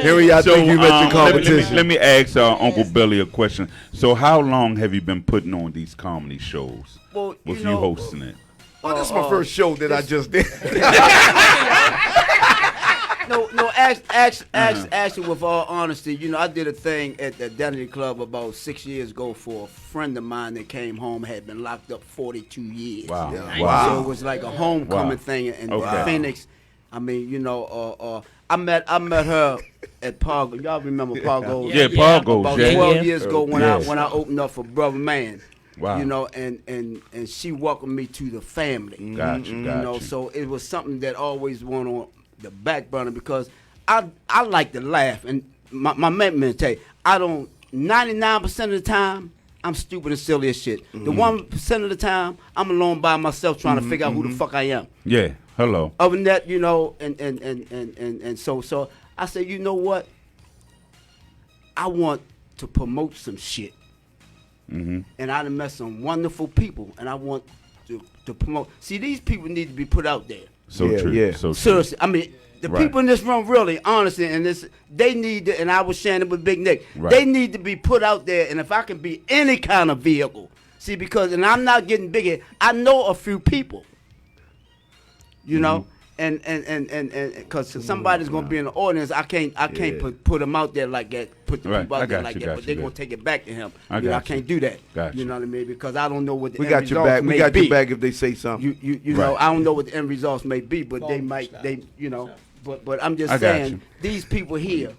Henry, I think you met your competition. Let me ask Uncle Billy a question. So, how long have you been putting on these comedy shows? Well, With you hosting it? Well, this is my first show that I just did. No, actually, with all honesty, I did a thing at the Identity Club about 6 years ago for a friend of mine that came home, had been locked up 42 years. Wow. Yeah. Wow. So it was like a homecoming thing in Phoenix. I mean, I met her at Pargo. Y'all remember Pargo? Yeah, Pargo. About Yeah. 12 years ago when Yes. I opened up for Brother Man. Wow. And she welcomed me to the family. Gotcha. So it was something that always went on the back burner because I like to laugh, and my man tell you, I don't 99% of the time I'm stupid and silly as shit. The 1% of the time I'm alone by myself trying to figure out who the fuck I am. Yeah. Hello. Other than that, and so I said, you know what? I want to promote some shit. And I done met some wonderful people, and I want to promote. See, these people need to be put out there. So true. yeah. So true. Seriously, I mean, the Right. people in this room, really, honestly, and they need to, and I was sharing it with Big Nick, Right. they need to be put out there, and if I can be any kind of vehicle, see, because, and I'm not getting bigger, I know a few people, and because somebody's gonna be in the audience, I can't put them out there like that, put the Right. people I out there got like you, that, got but you, they're got gonna you. take it back to him. I I got can't you. do that. Got You you. know what I mean? Because I don't know what the We end got your results back. We may got be. your back if they say something. You Right. know, I don't know what the end results may be, but they might, but I'm just I got saying, you. these people here,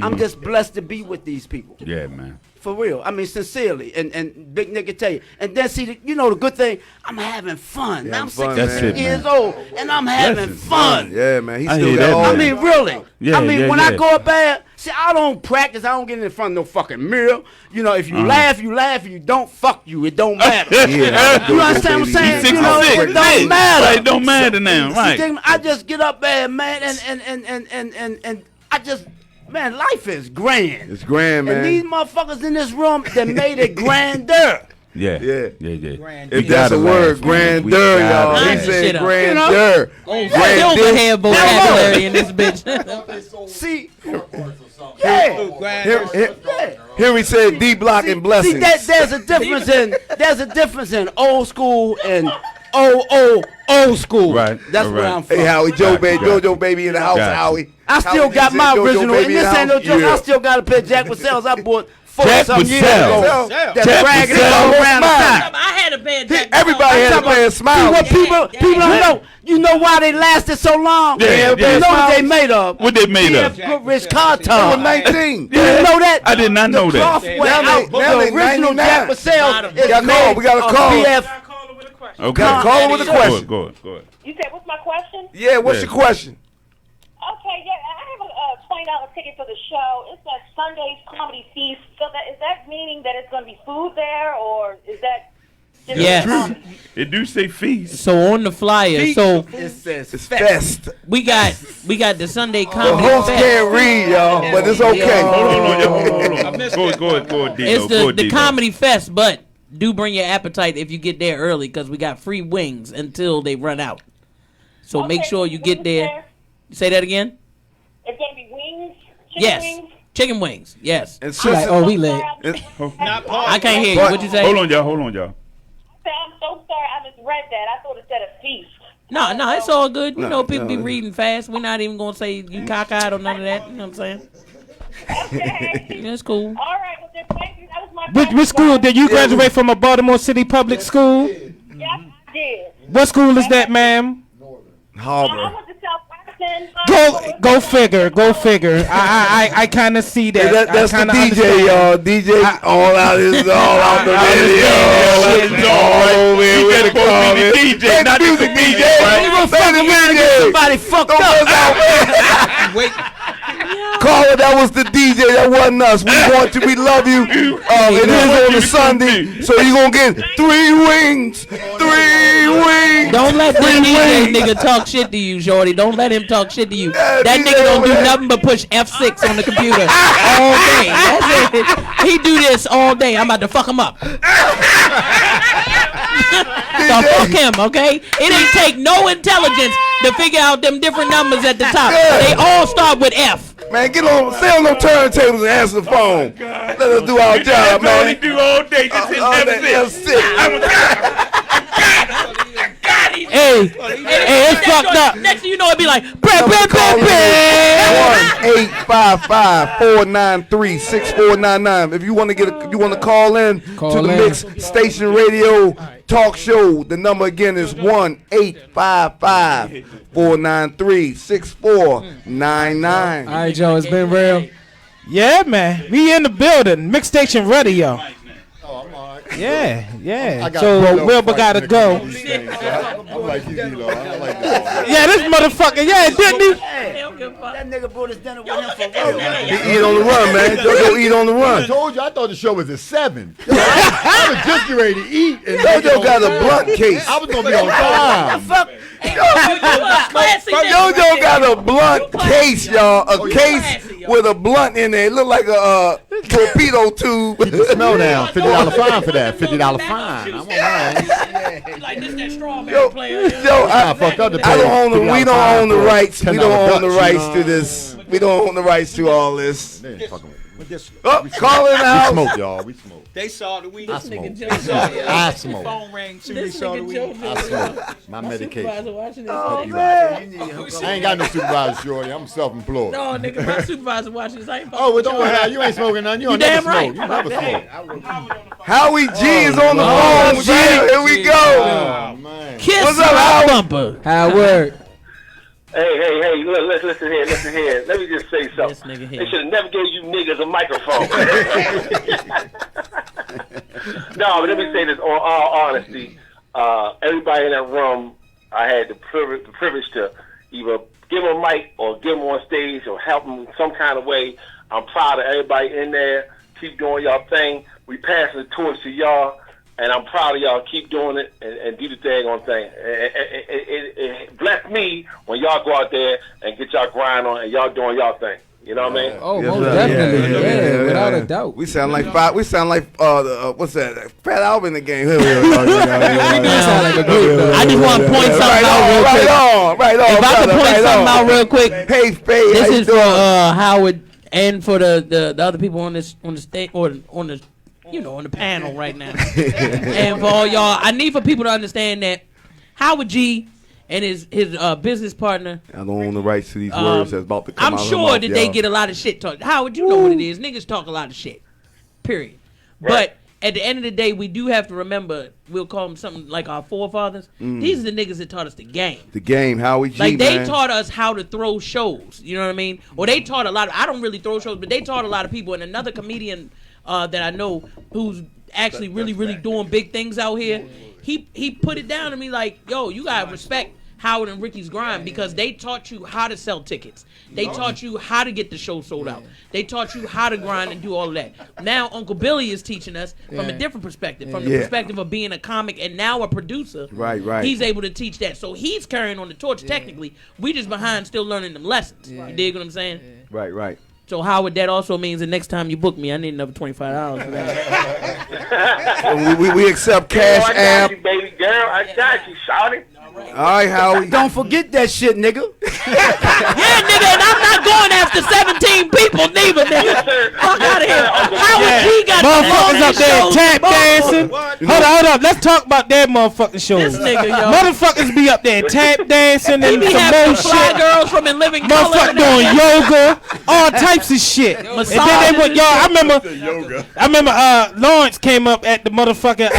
I'm just blessed to be with these people. Yeah, man. For real. I mean, sincerely. And Big Nick can tell you. And then see, the good thing, I'm having fun. Yeah, Now I'm having fun, 66 man. That's it, years man. old, and I'm having fun. Yeah, man. He I still hear got that, all man. I mean, really. Yeah, I mean, yeah, when yeah. I go up there, see, I don't practice. I don't get in front of no fucking mirror. If you laugh, you laugh. If you don't, fuck you. It don't matter. Yeah, You understand what I'm saying? He's It don't matter. Right, it don't matter now. Right. See, I just get up there, man, and I just, man, life is grand. It's grand, And these man. motherfuckers in this room that made it grander. Yeah. Yeah. We If that's gotta a word, laugh, man. We grandeur, gotta y'all. laugh. He Line the said shit up. grandeur. Silver have vocabulary in this bitch. See, Henry said D block and blessings. see, there's a difference in old school and old school. Right, That's all where right. I'm from. Hey, Howie, Got you. JoJo baby in the house, Got you. Howie. I still Howie got said my JoJo original, baby and in this the ain't no house. joke. Yeah. I still got a pair of Jack with Sales I bought 40-some years ago. That bragging all around the time. I had a bad Jack. Everybody had a bad smile. What people don't know. You know why they lasted so long? Yeah, You know what they made of? What they made of? Good Rich car They tub. were 19. You didn't know that? I did not know that. Cloth went out. now The they original 99. Jack Purcell is got a call. We got a made of call. BF. Okay. Call her with a question. Go ahead. You said, what's my question? Yeah, what's your question? Okay, yeah, I have a $20 ticket for the show. It's that Sunday's Comedy Feast. So is that meaning that it's going to be food there, or is that just Yes. comedy? It do say feast. So on the flyer, so It says It's fest. we got the Sunday The comedy host fest. can't read, y'all, but it's okay. Hold on. Go ahead, Dino. It's Go the ahead, Dino. comedy fest, but do bring your appetite if you get there early because we got free wings until they run out. So make Okay, sure you get wings there. Say that again. It's going to be wings? Chicken Yes, wings? chicken wings. Yes. And She like, sister, oh, we lit. I can't hear you. What'd you say? Hold on, y'all. I'm so sorry, I misread that. I thought it said a feast. No, it's all good. You No, know, people no. be reading fast. We're not even gonna say you cockeyed or none of that. You know what I'm saying? Okay. Yeah, it's cool. All right, well, then, thank you. That was my Which question, school guys. did you graduate from? A Baltimore City public school? Yes, I did. What school is that, ma'am? I Harbor. went to South Boston. Go figure. I kind of see that. Yeah, that's the I kinda DJ, understand. y'all. DJ all out is all out the video. All over here with the comment. DJ, not Music the DJ. DJ, You gonna fuck around and get somebody fucked Don't up. buzz out. Wait. Caller, that was the DJ. That wasn't us. We want you. We love you. It is on a Sunday, so you gonna get 3 wings. 3 wings. Don't let that 3 DJ wings. nigga talk shit to you, shorty. Don't let him talk shit to you. Yeah, That DJ nigga don't do over there. nothing but push F6 on the computer all day. That's it. He do this all day. I'm about to fuck him up. So fuck him, okay? It ain't take no intelligence to figure out them different numbers at the top. Yeah. They all start with F. Man, get on, stay on them turntables and answer the phone. Let us do our job, That's all man. he do all day. Just hit F6. Hey, it's fucked up. Next thing you know, it be like, brr, brr, brr, brr. 1-855-493-6499. If you want to you want to call in to the Mix Station Radio Talk Show, the number again is 1-855-493-6499. All right, Joe, it's been real. Yeah, man. We in the building. MIXXSTATION Radio. Oh, I'm all right. Yeah. I got So D-Lo Wilbur fighting gotta to go. come to these things, so I'm like you, D-Lo. I like that. Yeah, this motherfucker. Yeah, didn't he? That nigga brought his dinner with him for real, man. He eat on the run, man. Go eat on the I run. told you, I thought the show was at 7. I was just getting ready to eat. And Jojo got a blunt case. I was going to be on time. Fuck. Jojo got a blunt case, y'all. A case with a blunt in there. It look like a torpedo tube. Keep the smell down. $50 fine for that. $50 fine. I'm all right. Like this that strawberry Yo, player. I fucked up the don't own the. $50 We don't fine own the for rights. We $10 don't own the Dutch, rights you to know? this. We don't own the rights to all this. They ain't fucking with me. Oh, call in the We house. smoke, y'all. We smoke. They saw the weed. I smoke. Jojo. I smoke. Phone rang soon as they This saw the nigga weed. I Jojo. smoke. My medication. Supervisor watching this. Oh nigga. man. I ain't got no supervisor, shorty. I'm self-employed. No, nigga, my supervisor watching this. I ain't Oh, well, don't worry. You ain't smoking none. You don't damn never right. smoke. You never smoke. Howie G is on the phone. G. Here we go. Oh, man. Kiss What's up, my Howard? bumper. Howard. Hey, listen here. Let me just say This something. nigga They here. should have never gave you niggas a microphone. No, but let me say this, on all honesty, everybody in that room, I had the privilege to either give them a mic or give them on stage or help them in some kind of way. I'm proud of everybody in there. Keep doing y'all thing. We passing the torch to y'all. And I'm proud of y'all. Keep doing it and do the daggone thing. It bless me when y'all go out there and get y'all grind on and y'all doing y'all thing. You know what I mean? Oh, Yes, most sir. definitely. Yeah, Yeah, without a doubt. We sound like five. We sound like what's that? Fat Albert in the game. You sound like a group, though. I just want to point something Right out real quick. on. If I could brother, point right something on. out real quick, Hey, Faye, this how you is for doing? Howard and for the other people on the stage or on the on the panel right now. And for all y'all, I need for people to understand that Howard G and his business partner. I don't own the rights to these words that's about to come I'm out of sure my mouth, that they y'all. get a lot of shit talk. Howard, you know what it is. Niggas talk a lot of shit. period. Right. But at the end of the day, we do have to remember, we'll call them something like our forefathers. These are the niggas that taught us the game. The game, Howie G, Like, they man. taught us how to throw shows. You know what I mean? Or they taught a lot of, I don't really throw shows, but they taught a lot of people. And another comedian that I know who's actually really, really doing big things out here, he put it down to me like, yo, you gotta respect Howard and Ricky's grind because they taught you how to sell tickets. They taught you how to get the show sold out. They taught you how to grind and do all of that. Now Uncle Billy is teaching us from a different perspective, from the perspective of being a comic and now a producer. Right. He's able to teach that. So he's carrying on the torch technically. We just behind still learning them lessons. You dig what I'm saying? Right. So Howard, that also means the next time you book me, I need another $25 for that. we accept cash I got app. you, baby girl. I got you, shawty. All right, Howie. Don't forget that shit, nigga. Yeah, nigga, and I'm not going after 17 people neither, nigga. Fuck out of here. Howard G got the Motherfuckers up there shows, tap dancing. motherfucker. Hold up. Let's talk about that motherfucking shows. This nigga, yo. Motherfuckers be up there tap dancing He and be some having more fly shit. girls from In Living Color. Motherfucker doing yoga, all types of shit. And then they went, y'all. I remember Lawrence came up at the motherfucking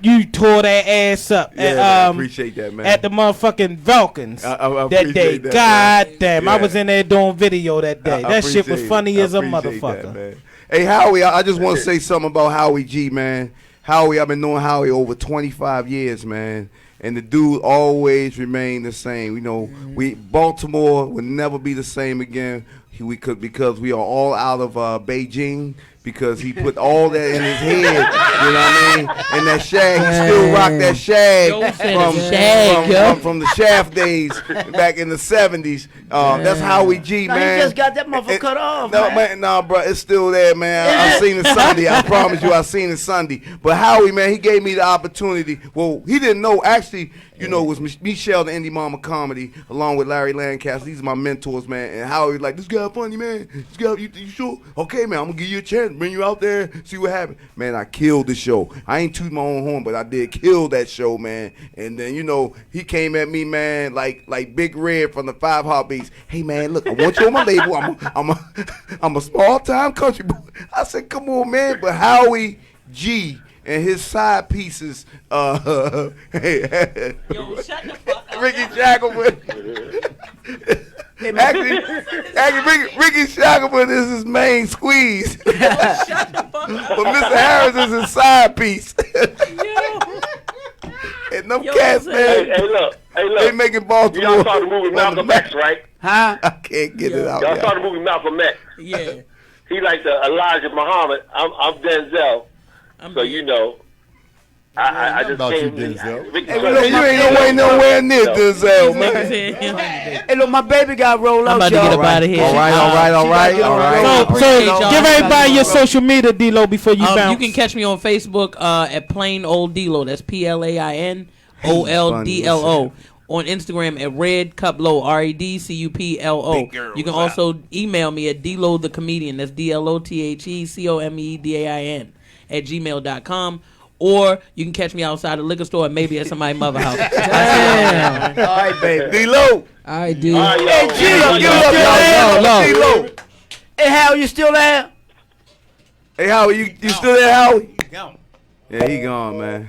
you tore that ass up Yeah, at, man, appreciate that, man. at the motherfucking Vulcans I that appreciate day. that, God man. damn, I was in there doing video that day. I That shit was appreciate funny it. as a I appreciate motherfucker. that, man. Hey, Howie, I just want to say something about Howie G, man. Howie, I've been knowing Howie over 25 years, man. And the dude always remained the same. You know, Baltimore will never be the same again. Because we are all out of Beijing. Because he put all that in his head, you know what I mean? And that shag, he still rock that shag from the Shaft days back in the 70s. That's Howie G, Now man. he just got that motherfucker cut off, No, man. nah, bro, it's still there, man. I seen it Sunday. I promise you, I seen it Sunday. But Howie, man, he gave me the opportunity. Well, he didn't know. Actually, you know, it was Michelle, the Indie Mama Comedy, along with Larry Lancaster. These are my mentors, man. And Howie was like, this guy funny, man. This guy, you sure? Okay, man, I'm going to give you a chance. Bring you out there, see what happens. Man, I killed the show. I ain't toot my own horn, but I did kill that show, man. And then, you know, he came at me, man, like Big Red from the 5 Heartbeats. Hey, man, look, I want you on my label. I'm a small-time country boy. I said, come on, man. But Howie G and his side pieces, Yo, shut the fuck up. Ricky Shackelford. Actually, Ricky Shackelford is his main squeeze. Shut the fuck up. But Mr. Harris is his side piece. And them cats, man, Hey, look. they making Baltimore. Y'all saw the movie Malcolm X, right? Huh? I can't get it out. Y'all Y'all. saw the movie Malcolm X. Yeah. He like the Elijah Muhammad. I'm Denzel. So you know, I just about came. you, Denzel. Hey, look, you ain't nowhere near Denzel, man. Hey, look, my baby got rolled I'm out, about to get y'all. up out of here. All right. Appreciate y'all. Give everybody your social media, D-Lo, before you bounce. You can catch me on Facebook at Plain Old D-Lo. That's PLAINOLDLO. On Instagram at Red Cuplo, REDCUPLO. You can also email me at DLO the Comedian. That's DLOTHECOMEDAIN at gmail.com. Or you can catch me outside the liquor store and maybe at somebody's mother house. Damn. All right, baby. D-Lo. I do. Hey, G, you D-Lo. Hey, Hal, you still there? Hey, Howie, you still there, Howie? Yeah, he gone, man.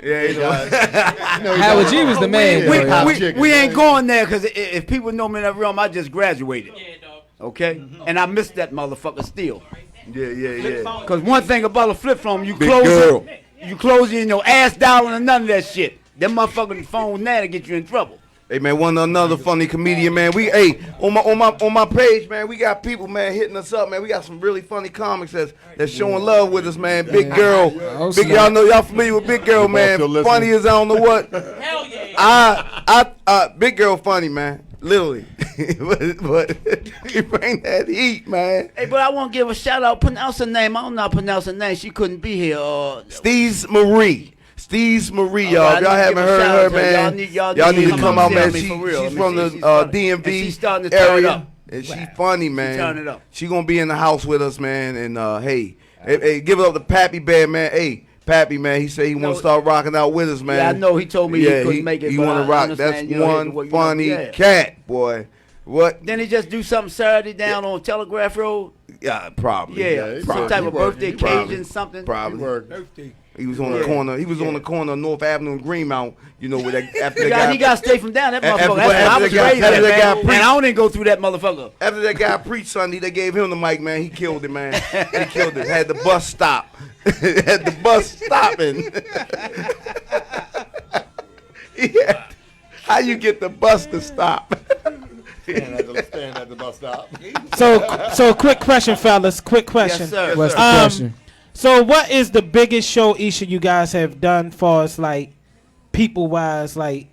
Yeah, he gone. Howard G was the man. though, yo. We ain't going there because if people know me in that realm, I just graduated. Okay? And I missed that motherfucker still. Yeah. Because one thing about a flip phone, you Big close girl. it, you close it in your ass dialing and none of that shit. That motherfucking phone now to get you in trouble. Hey, man, another funny comedian, man. On my page, man, we got people, man, hitting us up, man. We got some really funny comics that's showing love with us, man. Big Girl, y'all know y'all familiar with Big Girl, man. Funny as I don't know what. Hell yeah. Big Girl funny, man. Literally, but he bring that heat, man. Hey, but I want to give a shout out. Pronounce her name. I don't know how to pronounce her name. She couldn't be here. Steve's Marie, y'all. I If y'all need to haven't give a heard shout her, out to her. man, y'all need to come out, man. She's from the DMV starting to turn area, up. and she funny, man. turn it up. She gonna be in the house with us, man. And hey, give it up to Pappy Bear, man. Hey, Pappy, man, he said he want to start rocking out with us, man. Yeah, I know. He told me he couldn't make it. He but want I to rock. understand, That's you know, one what, funny yeah. cat, boy. What? Then he just do something Saturday down on Telegraph Road. Yeah, probably. Yeah, some type of birthday occasion, something. Probably. Birthday. He was on the corner. He was on the corner of North Avenue and Greenmount. You know, with that after the guy. He got to stay from down that motherfucker. After That's I was that guy- raised after at, that guy man. preached- And I didn't go through that motherfucker. After that guy preached Sunday, they gave him the mic, man. He killed it, man. He killed it. Had the bus stop. Had the bus stopping. Yeah. How you get the bus to stop? Stand at the bus stop. So quick question, fellas. Quick question. Yes, sir. What's the question? So what is the biggest show each of you guys have done for us, like people wise, like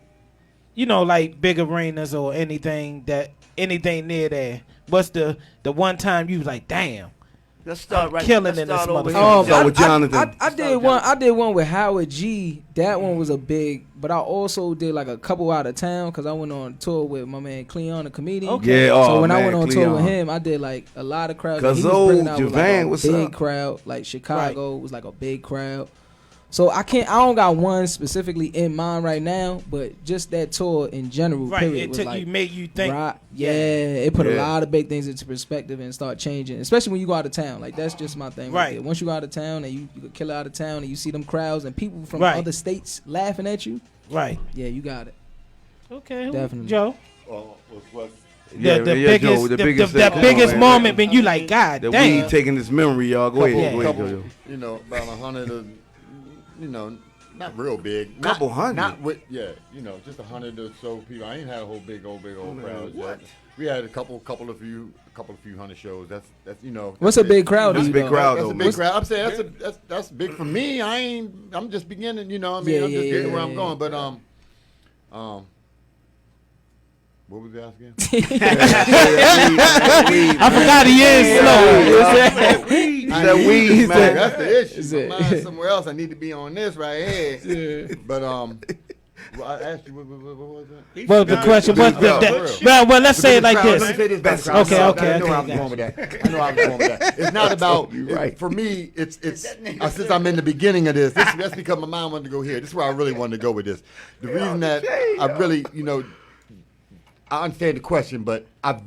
like big arenas or anything near there? What's the one time you was like, damn, Let's start right. killing Let's in this start over here. motherfucker. Start with Jonathan. I did one with Howard G. That one was a big, but I also did like a couple out of town because I went on tour with my man Cleon, the comedian. Okay. Yeah, So when I man, went on tour with Cleon. him, I did like a lot of crowds. Cause He was bringing out Javan, like what's a big up? crowd, like Chicago was like a big crowd. So I don't got one specifically in mind right now, but just that tour in general. Right, Period, it was took like, you, made you think. right, yeah, it put a Yeah. lot of big things into perspective and start changing, especially when you go out of town. Like that's just my thing. Right. There. Once you go out of town and you could kill it out of town and you see them crowds and people from Right. other states laughing at you. Right. Yeah, you got it. Okay. Definitely. Joe. Yeah, The yeah, biggest, Joe, the biggest biggest moment when you like, God The damn. weed taking this memory, y'all. Go ahead. Go ahead, Couple, Joe. about 100 of, not real big. Couple hundred? Not with, just 100 or so people. I ain't had a whole big old crowd yet. We had a couple of few hundred shows. That's What's a big crowd? That's a big crowd, That's though. a big crowd. I'm saying that's big for me. I'm just beginning. I'm just getting where I'm going. But what was the ask again? I forgot he is slow. That weed, man. That's the issue. My mind's somewhere else. I need to be on this right here. But well, I asked you what was that? Well, the question was well, let's say it like Let me this. say this back. Okay. I know I was going with that. It's not about. right. For me, it's since I'm in the beginning of this. That's because my mind wanted to go here. This is where I really wanted to go with this. The reason that I really, I understand the question, but I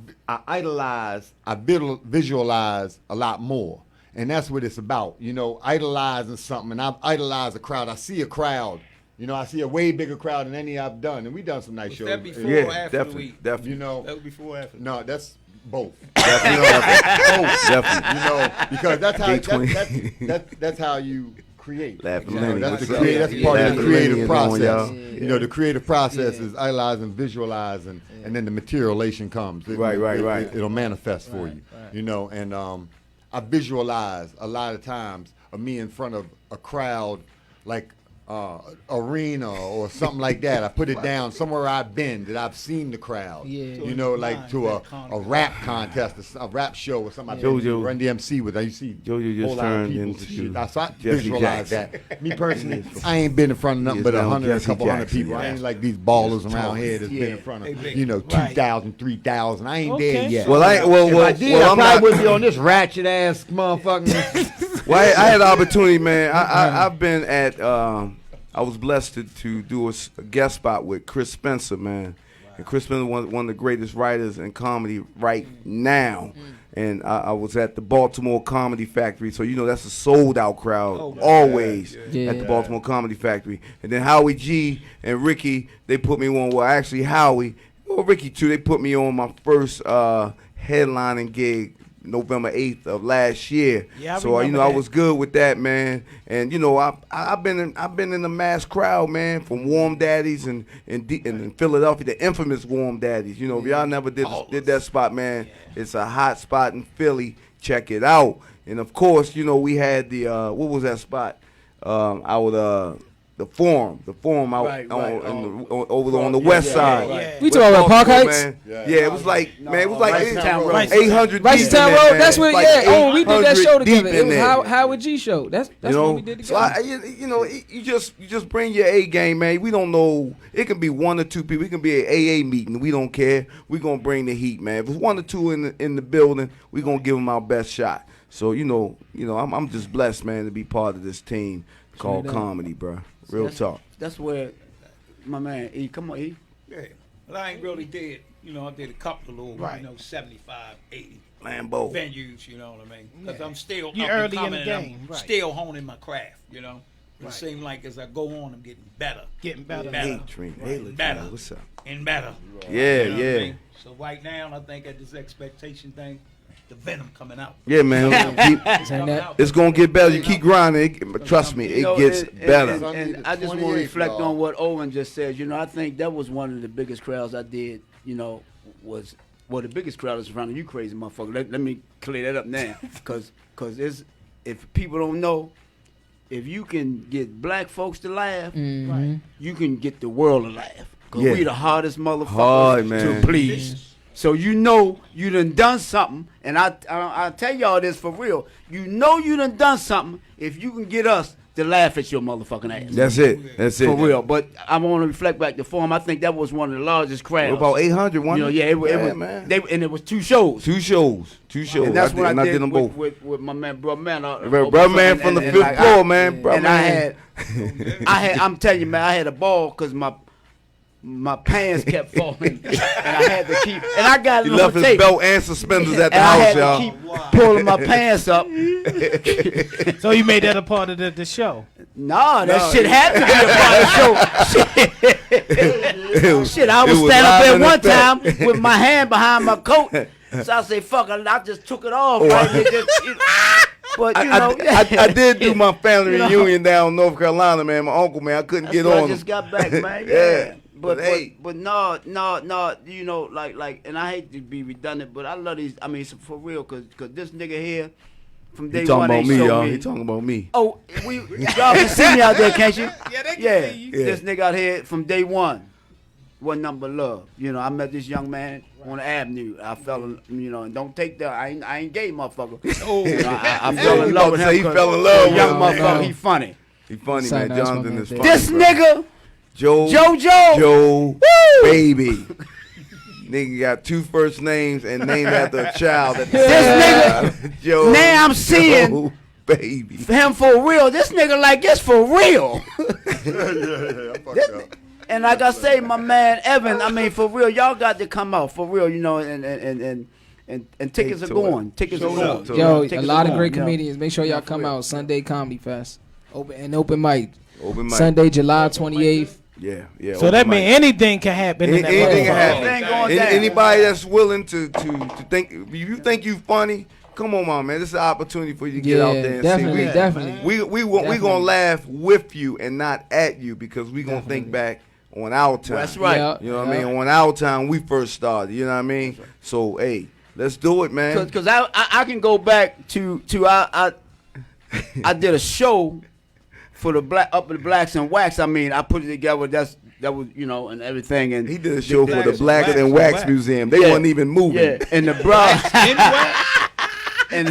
idolize, I visualize a lot more. And that's what it's about, idolizing something. And I've idolized a crowd. I see a crowd. I see a way bigger crowd than any I've done. And we've done some nice shows. That before Yeah, or after definitely, the week? definitely. That was before or after? No, that's both. Definitely. Because that's how D20. that's how you create. Laughing That's, Lenny, what's up? that's part of the Laughing creative Lenny is on, process. y'all. The creative process is idolize and visualize, and then the materialization comes. Right. It'll manifest for you. And I visualize a lot of times of me in front of a crowd, like arena or something like that. I put it down somewhere I've been that I've seen the crowd. Yeah. Like to a rap contest, a rap show or something. Jojo. Run DMC with. You see Jojo just whole lot of turned people into and shit. So I Jesse visualize Jackson. that. Me personally, I ain't been in front of nothing He but is now 100, a Jesse couple hundred Jackson, people. I yeah. ain't like these ballers around here that's been in front of, 2,000, 3,000. I ain't there yet. Well, if I did, I I'm probably not. wouldn't be on this ratchet ass motherfucking. Well, I had the opportunity, man. I've been at. I was blessed to do a guest spot with Chris Spencer, man. And Chris Spencer is one of the greatest writers in comedy right now. And I was at the Baltimore Comedy Factory, so that's a sold out crowd always at the Baltimore Comedy Factory. And then Howie G and Ricky, they put me on. Well, actually Howie, Ricky too. They put me on my first headlining gig November 8th of last year. Yeah, so I was good with that, man. And I've been in the mass crowd, man, from Warm Daddies and in Philadelphia, the infamous Warm Daddies. If y'all never did that spot, man, it's a hot spot in Philly. Check it out. And of course, we had the what was that spot? The forum out on the west side. We talking about Park Heights? Man. Yeah, it was like 800 Rice Town Road. That's what. We did that show together. It was how Howard G show. That's what we did together. So you just bring your A game, man. We don't know. It can be one or two people. It can be an AA meeting. We don't care. We gonna bring the heat, man. If it's one or two in the building, we gonna give them our best shot. So I'm just blessed, man, to be part of this team called comedy, bro. Real talk. That's where my man E. Come on, E. Yeah. But I ain't really did. You know, I did a couple of little, 75, 80 Lambo venues. You know what I mean? Because I'm still You up and early in coming the and game, I'm right. still honing my craft. You know, it seems like as I go on, I'm getting better. Getting better. Hey, Trina. Hey, Better. Latrina, what's up? And better. Yeah, You know what I yeah. mean? So right now, I think at this expectation thing, the venom coming out. Yeah, man. It's coming out. It's gonna get better. You keep grinding. Trust me, You know, it gets better. And I just want to reflect on what Owen just said. You know, I think that was one of the biggest crowds I did. You know, the biggest crowd is around you, crazy motherfucker. Let me clear that up now, cause it's, if people don't know, if you can get black folks to laugh, you can get the world to laugh. Cause Yeah. we the hardest motherfuckers Hard, man. to please. So you know you done something, and I tell y'all this for real. You know you done something if you can get us to laugh at your motherfucking ass. That's it. That's it. For real. But I want to reflect back to form. I think that was one of the largest crowds. About 800, one. You know, it was, man. and it was 2 shows. Two shows. And that's what I did them both. with my man, Brother Man. Brother Man from the fifth floor, man. Brother And Man. I'm telling you, man, I had a ball because my pants kept falling, and I had to keep. And I got He it on left his tape. belt and suspenders at the And I house, had to y'all. keep pulling my pants up. So you made that a part of the show? Nah, that shit had to be a part of the show. Shit, I was standing up there one time with my hand behind my coat. So I say, fuck it, I just took it off. Right? But, you know. I did do my family You know. reunion down in North Carolina, man. My uncle, man, I couldn't get I on just him. got back, man. Yeah. But hey. no, you know, like, and I hate to be redundant, but I love these. I mean, for real, cause this nigga here, from day He talking one, about they me, showed y'all. me. He talking about me. Oh, y'all can see me out there, can't you? Yeah, they can see you. This nigga out here from day one, wasn't nothing but love. You know, I met this young man on the avenue. I fell, and don't take that. I ain't gay, motherfucker. Oh, I fell in love with him. He 'cause fell in love young with him. motherfucker. He funny. He funny, Sorry, man. that's my Jonathan man, is Dave. funny. This bro. nigga, Joe, baby. Nigga got 2 first names and named after a child. This nigga, Joe. now I'm seeing Joe, baby. him for real. This nigga like this for real. I fucked up. And like I say, my man Evan, I mean for real, y'all got to come out for real, you know, and tickets are to going. Tickets are going. to Yo, Tickets a lot are of great going, comedians. Make sure y'all come out. Sunday Comedy Fest. Open mic. Open mic. Sunday, July 28th. Yeah. So open that mic. means anything can happen in that Anything can motherfucker. happen. Anything going down. Anybody that's willing to think, if you think you funny, come on, man. This is an opportunity for you to get out there and definitely, see. definitely. We gonna laugh with you and not at you because we gonna think back on our time. That's right. Yeah. You know what I mean? On our time, we first started. You know what I mean? So hey, let's do it, man. Because I can go back to I did a show for the blacks and wax. I mean, I put it together. That was, you know, and everything. And He did a show for the Wax- Black Wax- and Wax Wax. Museum. They Yeah. wasn't even moving. yeah, and the bra. And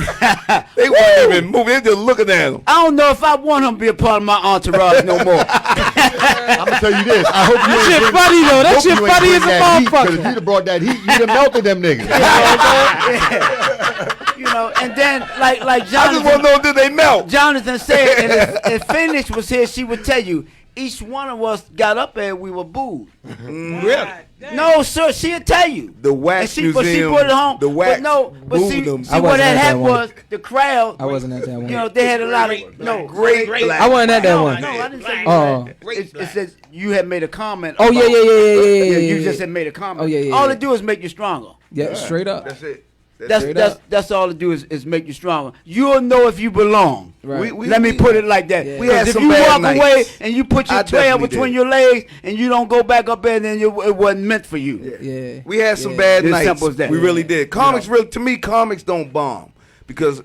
They wasn't even moving. They were just looking at them. I don't know if I want him to be a part of my entourage no more. I'm gonna tell you this. I hope you That ain't shit bring- funny though. That hope shit you ain't funny bring as a that heat, 'cause if motherfucker. you'd have brought that heat, you'd have melted them niggas. You know, and then like I just Jonathan. want to know, did they melt? Jonathan said, and if Phoenix was here, she would tell you, each one of us got up and we were booed. Really? No, sir, she'll tell you. The Wax And but she Museum, put it home. the Wax but no, but booed see, them. see I what wasn't that at that happened one. was the crowd. I wasn't at that one. You know, they had a lot of Great black. I wasn't at that one. No, I didn't say. Oh. It says you had made a comment. Oh, about- yeah. You just had made a comment. Oh, yeah. All it do is make you stronger. Yeah, straight up. That's it. That's all it do is make you stronger. You'll know if you belong. Right. Let me put it like that. Yeah. We had Because if some you bad walk nights. away and you put your I tail definitely between did. your legs and you don't go back up there, then it wasn't meant for you. Yeah. We had some Yeah. bad It's nights. simple as that. We really did. Comics, You really, to me, comics don't bomb because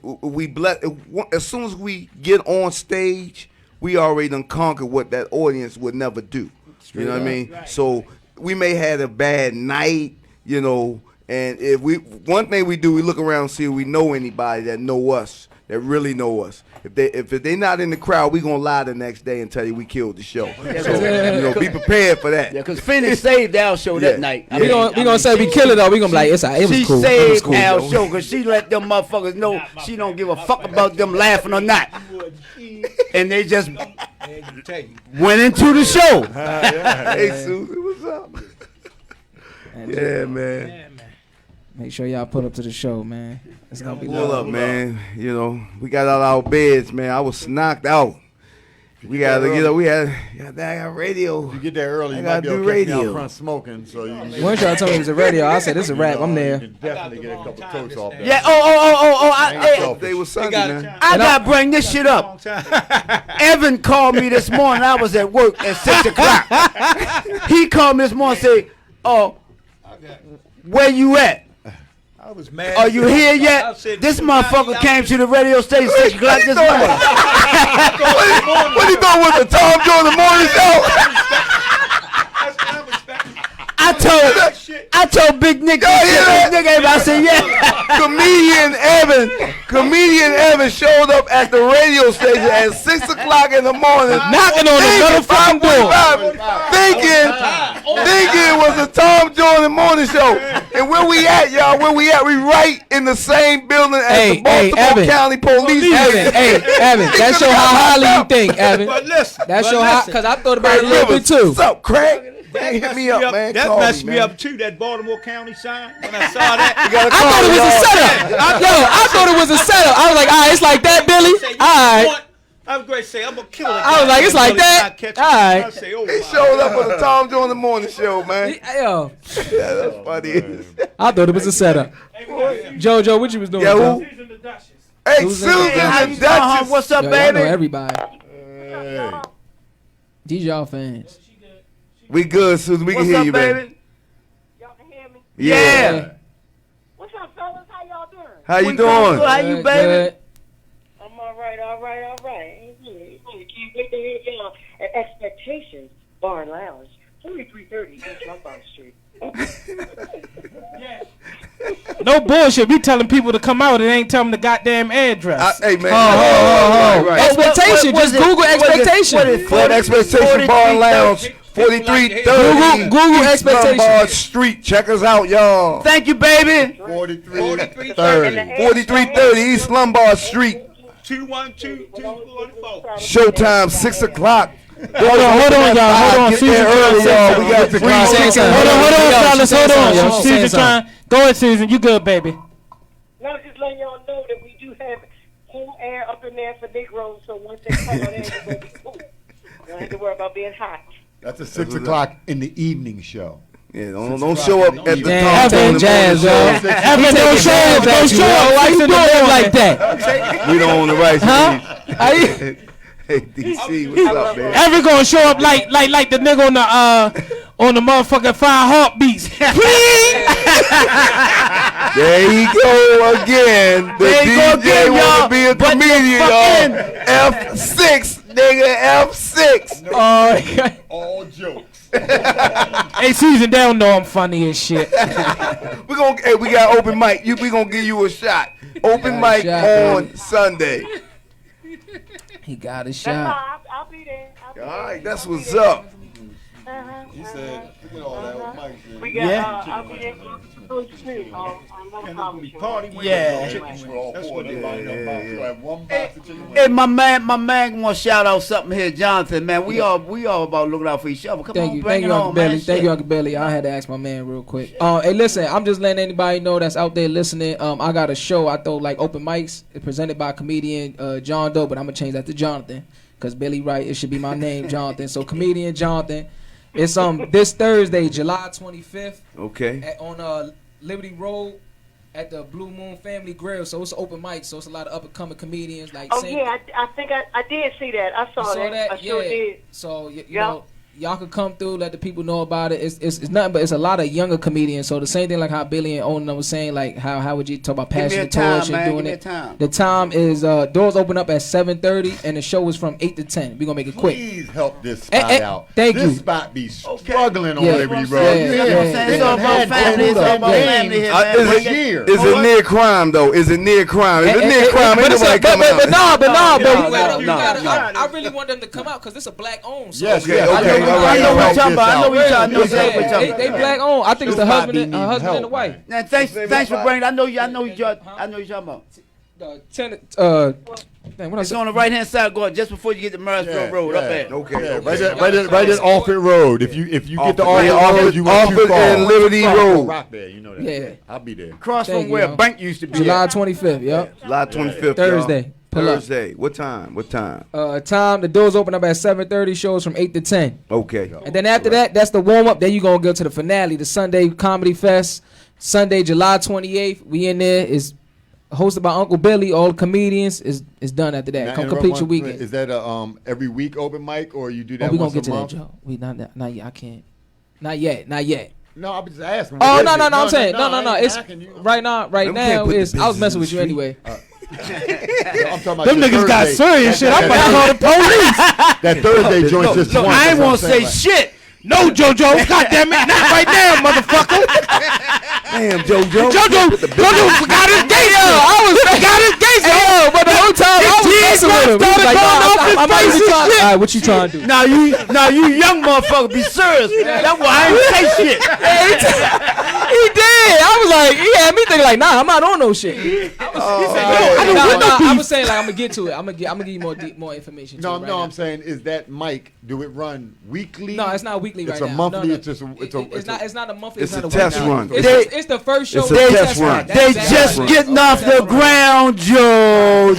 as soon as we get on stage, we already done conquered what that audience would never do. You know what I mean? So we may have a bad night, you know, and if one thing we do, we look around and see if we know anybody that know us, that really know us. If they not in the crowd, we gonna lie the next day and tell you we killed the show. So be prepared for that. Yeah, because Phoenix saved our show that night. We gonna say we kill it though. We gonna be like, it was She cool. It was saved cool. our show because she let them motherfuckers know she don't give a fuck about them laughing or not. And they just went into the show. Hey, Susan, what's up? Yeah, man. Make sure y'all pull up to the show, man. It's gonna be Pull up, man. You know, we got out our beds, man. I was knocked out. We gotta get up. We had radio. If you get there early, you I might be gotta able do to catch me radio. out front smoking. So you can get Once y'all told me it was a radio, I said, this is a rap. I'm there. You can definitely get a couple totes off there. Yeah. They was Sunday, man. I gotta bring this shit up. Evan called me this morning. I was at work at 6 o'clock. He called me this morning and said, "Oh, where you at? I was mad. Are you here yet?" This motherfucker came to the radio station 6 o'clock this morning. What he thought was the Tom Jordan morning show? I told Big Nick, I said, yeah. Comedian Evan showed up at the radio station at 6 o'clock in the morning, knocking on the motherfucking door, thinking it was the Tom Jordan morning show. And where we at, y'all? Where we at? We right in the same building as the Baltimore County Police. Evan, that show how highly you think, Evan. That show how, because I thought about it a little bit too. What's up, Craig? Hit me up, man. That messed me up too. That Baltimore County sign. When I saw that, I thought it was a setup. I thought it was a setup. I was like, all right, it's like that, Billy. All right. I was going to say, I'm going to kill it. I was like, it's like that. All right. They showed up for the Tom Jordan morning show, man. Yo. Yeah, that's funny. I thought it was a setup. JoJo, what you was doing? Yeah, who? Hey, Susan and Duchess. What's up, baby? I know everybody. These y'all fans. We good, Susan. We can hear you, baby. Y'all can hear me? Yeah. What's up, fellas? How y'all doing? How you doing? How you, baby? I'm all right. Can't wait to hear y'all at Xpectations Bar and Lounge, 4330 East Lombard Street. No bullshit. We telling people to come out and ain't telling them the goddamn address. Hey, man. Right. Expectation. Just Google Expectation. What Expectation Bar and Lounge. 4330 Google Expectation. Lombard Street. Check us out, y'all. Thank you, baby. 4330 East Lombard Street. 212-244. Showtime 6 o'clock. Hold on, y'all. Hold on. Get there early, y'all. We got Hold on, fellas. Hold on. Susan trying. Go ahead, Susan. You good, baby? No, just letting y'all know that we do have cool air up in there for Negroes, so once they come out there, it's going to be cool. You don't have to worry about being hot. That's a 6 o'clock in the evening show. Yeah, don't show up at the Damn, Tom jazz, yo. Evan, don't show up. Don't show up. Why you doing it like that? We don't own the rights. Huh? Hey, DC, what's up, man? Evan gonna show up like the nigga on the motherfucking 5 heartbeats. There he go again. The DJ want to be a comedian, y'all. F6, nigga, F6. All jokes. Hey, Susan, they don't know I'm funny as shit. We got open mic. We gonna give you a shot. Open mic on Sunday. He got a shot. I'll be there. All right, that's what's up. He said, forget all that with Mike shit. We got, I'll be there for Hey, my man want to shout out something here, Jonathan. Man, we all about looking out for each other. Come on, bring it on, man. Thank you, Uncle Billy. I had to ask my man real quick. Hey, listen, I'm just letting anybody know that's out there listening. I got a show. I throw like open mics. It's presented by comedian John Doe, but I'm gonna change that to Jonathan because Billy right. It should be my name, Jonathan. So comedian Jonathan. It's this Thursday, July 25th. Okay. On Liberty Road at the Blue Moon Family Grill. So it's an open mic. So it's a lot of up and coming comedians. Like, yeah, I think I did see that. I saw that. I sure did. So you know, y'all could come through, let the people know about it. It's nothing but it's a lot of younger comedians. So the same thing like how Billy and Owen was saying, like how would you talk about passionate torch and doing it? The time is doors open up at 7:30 and the show is from 8 to 10. We're gonna make it quick. Please help this spot out. Thank you. This spot be struggling on Liberty Road. It's all about family. It's all about family here, Is it near crime though? Is it near crime? If it's near crime, ain't nobody coming out. But I really want them to come out because this is a black owned. Yes, okay. I know what you're talking about. I know what you're talking about. They black owned. I think it's the husband and the wife. Now, thanks for bringing. I know you talking about. Damn, thing. It's on the right hand side, going just before you get to Marysville Road. Up there. Okay. Right at Orford Road. If you get the Orford Orford, you went too far. and Liberty Road. Rock there, you know that. Yeah. I'll be there. Across Thank from you, where yo. a bank used to be. July at. 25th. Yep. July 25th. Thursday. Y'all. Pull up. Thursday. What time? What time? Time, the doors open up at 7:30, shows from 8 to 10. Okay. And then after that, that's the warm up. Then you gonna go to the finale, the Sunday Comedy Fest, Sunday, July 28th. We in there, is hosted by Uncle Billy. All the comedians is done after that. Now, Come and complete one- your weekend. Is that a every week open mic, or you do that Oh, we gonna once get a to that, month? Joe. We not yet. I can't. Not yet. No, I'm just asking. Oh What is no. it? I'm saying no. I ain't It's asking you. right now. Right Them can't now put the is I was business messing in with the you street. anyway. I'm talking about Them this niggas got Thursday. serious shit. I'm about to call the police. That Thursday joint just Look, once, I ain't that's what want I'm to say saying, like- shit. No, JoJo. God damn it. Not right now, motherfucker. Damn, JoJo. JoJo forgot his gangster. Forgot his gangster. But the whole time I was messing with him. He was like, Started nah, going off his I'm not face even and trying. shit. All right, what you trying to do? Now you young motherfucker, be serious. That's why I ain't say shit. He did. I was like, he had me thinking like, nah, I'm not on no shit. I was saying like, I'm gonna get to it. I'm gonna give you more information. No, to it no, right I'm saying is that mic? Do it run weekly? now. No, it's not weekly It's right a now. monthly. No. It's just It's not a monthly. It's a not test weekly. run. It's the first show. It's a test run. They just getting off the ground, Joe.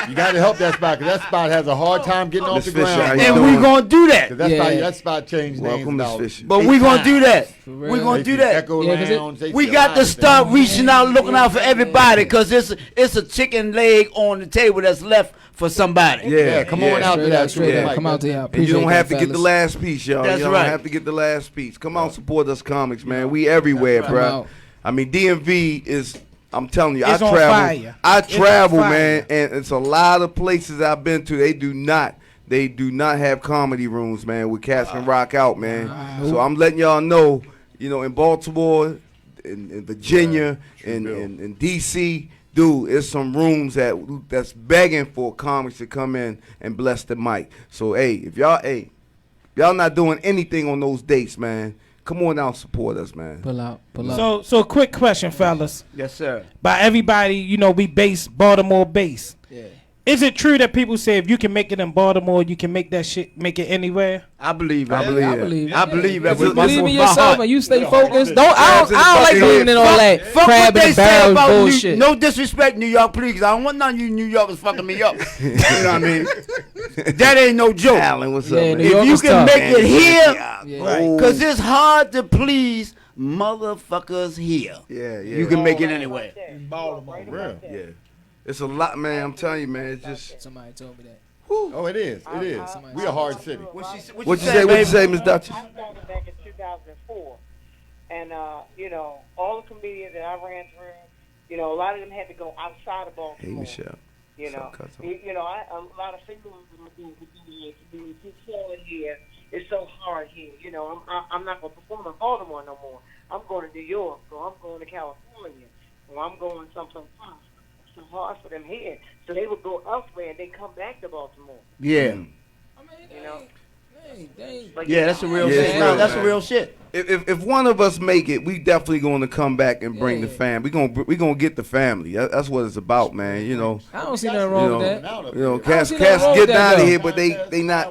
You got to help that spot because that spot has a hard time getting off Miss the Fisher, ground. how you And doing? we gonna do that. 'Cause that Yeah. spot, that spot changed names. Welcome, Miss about Fisher. But 8 we gonna times. do that. real. We gonna They do see that. Echo Yeah, 'cause Lounge, they We see a got lot to of start things. reaching out, looking out for everybody, cause it's a chicken leg on the table that's left for somebody. Yeah, come on out to Straight that up, straight show. up. Mike. Come out to y'all. And you Appreciate don't that, have to get the fellas. last piece, y'all. That's You don't right. have to get the last piece. Come on, support us comics, man. We everywhere, Come bro. out. I mean, DMV is, I'm telling you, It's I on travel. fire. I It's on travel, fire. man, and it's a lot of places I've been to. They do not have comedy rooms, man, where cats can rock out, man. So I'm letting y'all know, in Baltimore, in Virginia, in DC, dude, it's some rooms that's begging for comics to come in and bless the mic. So if y'all not doing anything on those dates, man, come on out and support us, man. Pull out. So quick question, fellas. Yes, sir. By everybody, we Baltimore based. Yeah. Is it true that people say if you can make it in Baltimore, you can make it anywhere? I believe it. I believe I it. believe it. I believe If that you with my believe in heart. yourself and you stay focused, I Crabs in don't the like bucket. believing in all that Fuck crab what in they the say barrel about bullshit. No disrespect, New York, please. 'Cause I don't want none of you New Yorkers fucking me up. You know what I mean? That ain't no joke. Alan, what's Yeah, up, man? New York If you is can tough. make it here, Yeah. because it's hard to please motherfuckers here. Yeah. You can make it anywhere. In Baltimore. Real. Yeah. It's a lot, man. I'm telling you, man. It's just. Somebody told me that. Oh, it is. It is. We a hard city. What What you say? What you baby? say, Miss Dutchess? I started back in 2004, and all the comedians that I ran through, a lot of them had to go outside of Baltimore. Hey, Michelle. You know, What's up, cousin? a lot of single here. It's so hard here. I'm not gonna perform in Baltimore no more. I'm going to New York, or I'm going to California, or I'm going someplace else. It's so hard for them here, so they would go elsewhere and they come back to Baltimore. Yeah. Yeah, that's a real Yeah, shit. it's real, That's a man. real shit. If one of us make it, we definitely going to come back and bring the fam. We gonna get the family. That's what it's about, man. I don't see nothing wrong with that. Cats see nothing wrong get with that, out of though. here, but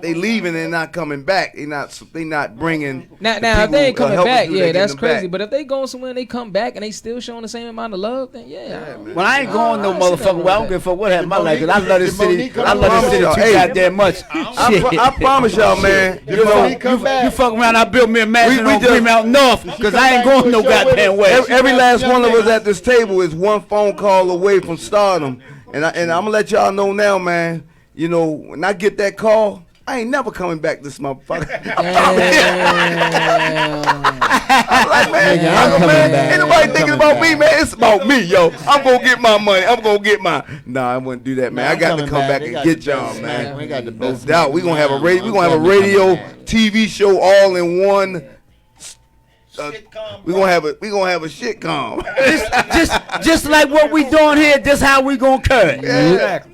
they leaving and not coming back. They not bringing. Now, the if people they ain't who coming help us back, do that, yeah, get that's them crazy. back. But if they going somewhere and they come back and they still showing the same amount of love, then yeah. When I ain't going no I don't see nothing motherfucker, well, I don't wrong give a fuck what happened in my life, 'cause I Did love this city. Monique I come love this back? city too Hey, goddamn much. I promise y'all, man. You fuck around, I built me a mansion We on just- Green Mountain North, because I ain't going no goddamn way. Every last one of us at this table is one phone call away from stardom, and I'm gonna let y'all know now, man. When I get that call, I ain't never coming back this motherfucker. I'm like, man, ain't nobody thinking about me, man. It's about me, yo. I'm gonna get my money. I'm gonna get my. Nah, I wouldn't do that, man. I got to come back and get y'all, man. We got the No best. doubt. We gonna have a radio, TV show all in one. We gonna have a shitcom. Just like what we doing here, this how we gonna cut. Exactly.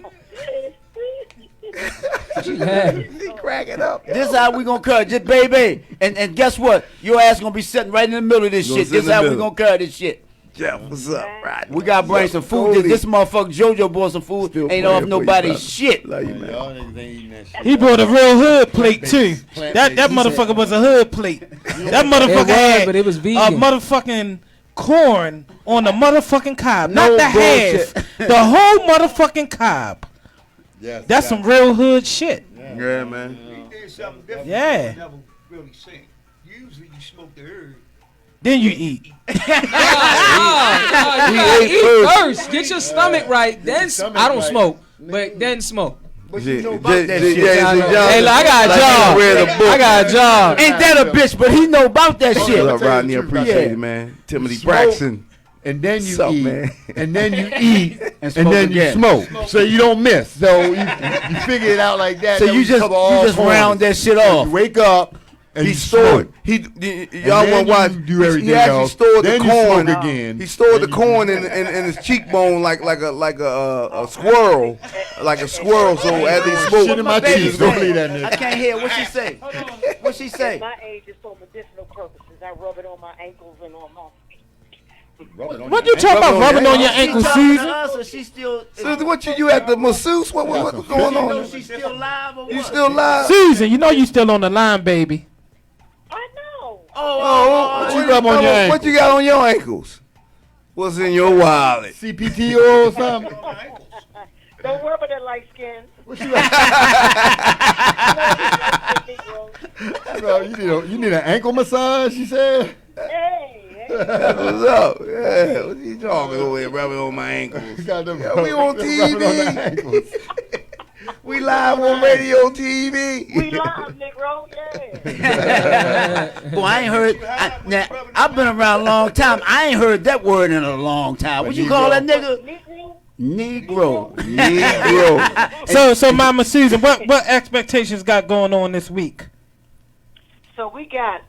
He cracking up. This how we gonna cut, just baby. And guess what? Your ass gonna be sitting right in the middle of this Gonna shit. sit in This the how we middle. gonna cut this shit. Jeff, what's up, right? We gotta bring some food. This motherfucker JoJo bought some food. Still Ain't praying off for you, nobody's brother. shit. Love you, man. Y'all niggas ain't eating that shit. He brought a real hood plate too. That motherfucker was a hood plate. That motherfucker had but it was a vegan. motherfucking corn on the motherfucking cob, No not the half, bullshit. the whole motherfucking cob. Yes, That's some real hood shit. Yeah, man. He did something different. Yeah. You never really seen. Usually you smoke the herb. Then you eat. You gotta eat first. Get your stomach right. Then I don't smoke, but then smoke. But you know about that shit. Hey, look, I got a job. I got a job. Ain't that a bitch? But he know about that What's shit. up, Rodney? I appreciate Yeah. it, man. Timothy Smoke. Braxton. And then you What's up, eat, man? and then you eat, and smoke then again. you smoke, so you don't miss. So you figure it out like that. So then you we just cover all corners. round that shit You off. wake up and He you stored. smoke. Y'all then want to watch? you do everything He actually else. stored Then the you corn smoke again. He stored the Then you- corn in his cheekbone like a squirrel, like a squirrel. So as he Shit in smoked, my baby cheese. Don't say? believe that I nigga. can't hear what she say. What she say? At my age, it's for medicinal purposes. I rub it on my ankles and on my feet. What you talking about rubbing on your ankle, She talking to Susan? us or she still? Susan, what you at the masseuse? What's going You know on? she still live or what? You still live? Susan, you know you still on the line, baby. I know. Oh, What you rub on your What ankles? you got on your ankles? What's in your wallet? CPT or something? Don't worry about that light skin. Bro, you need an ankle massage. She said. Hey, That's what's up? Yeah, what you talking over here, rubbing on my ankles? Got them Yeah, we on rubbing on the TV. ankles. We live on radio, TV. we live, Negro. Yeah. Boy, I ain't heard. Now I've been around a long time. I ain't heard that word in a long time. What you call that nigga? Negro. Negro. Negro. So Mama Susan, what expectations got going on this week? So we got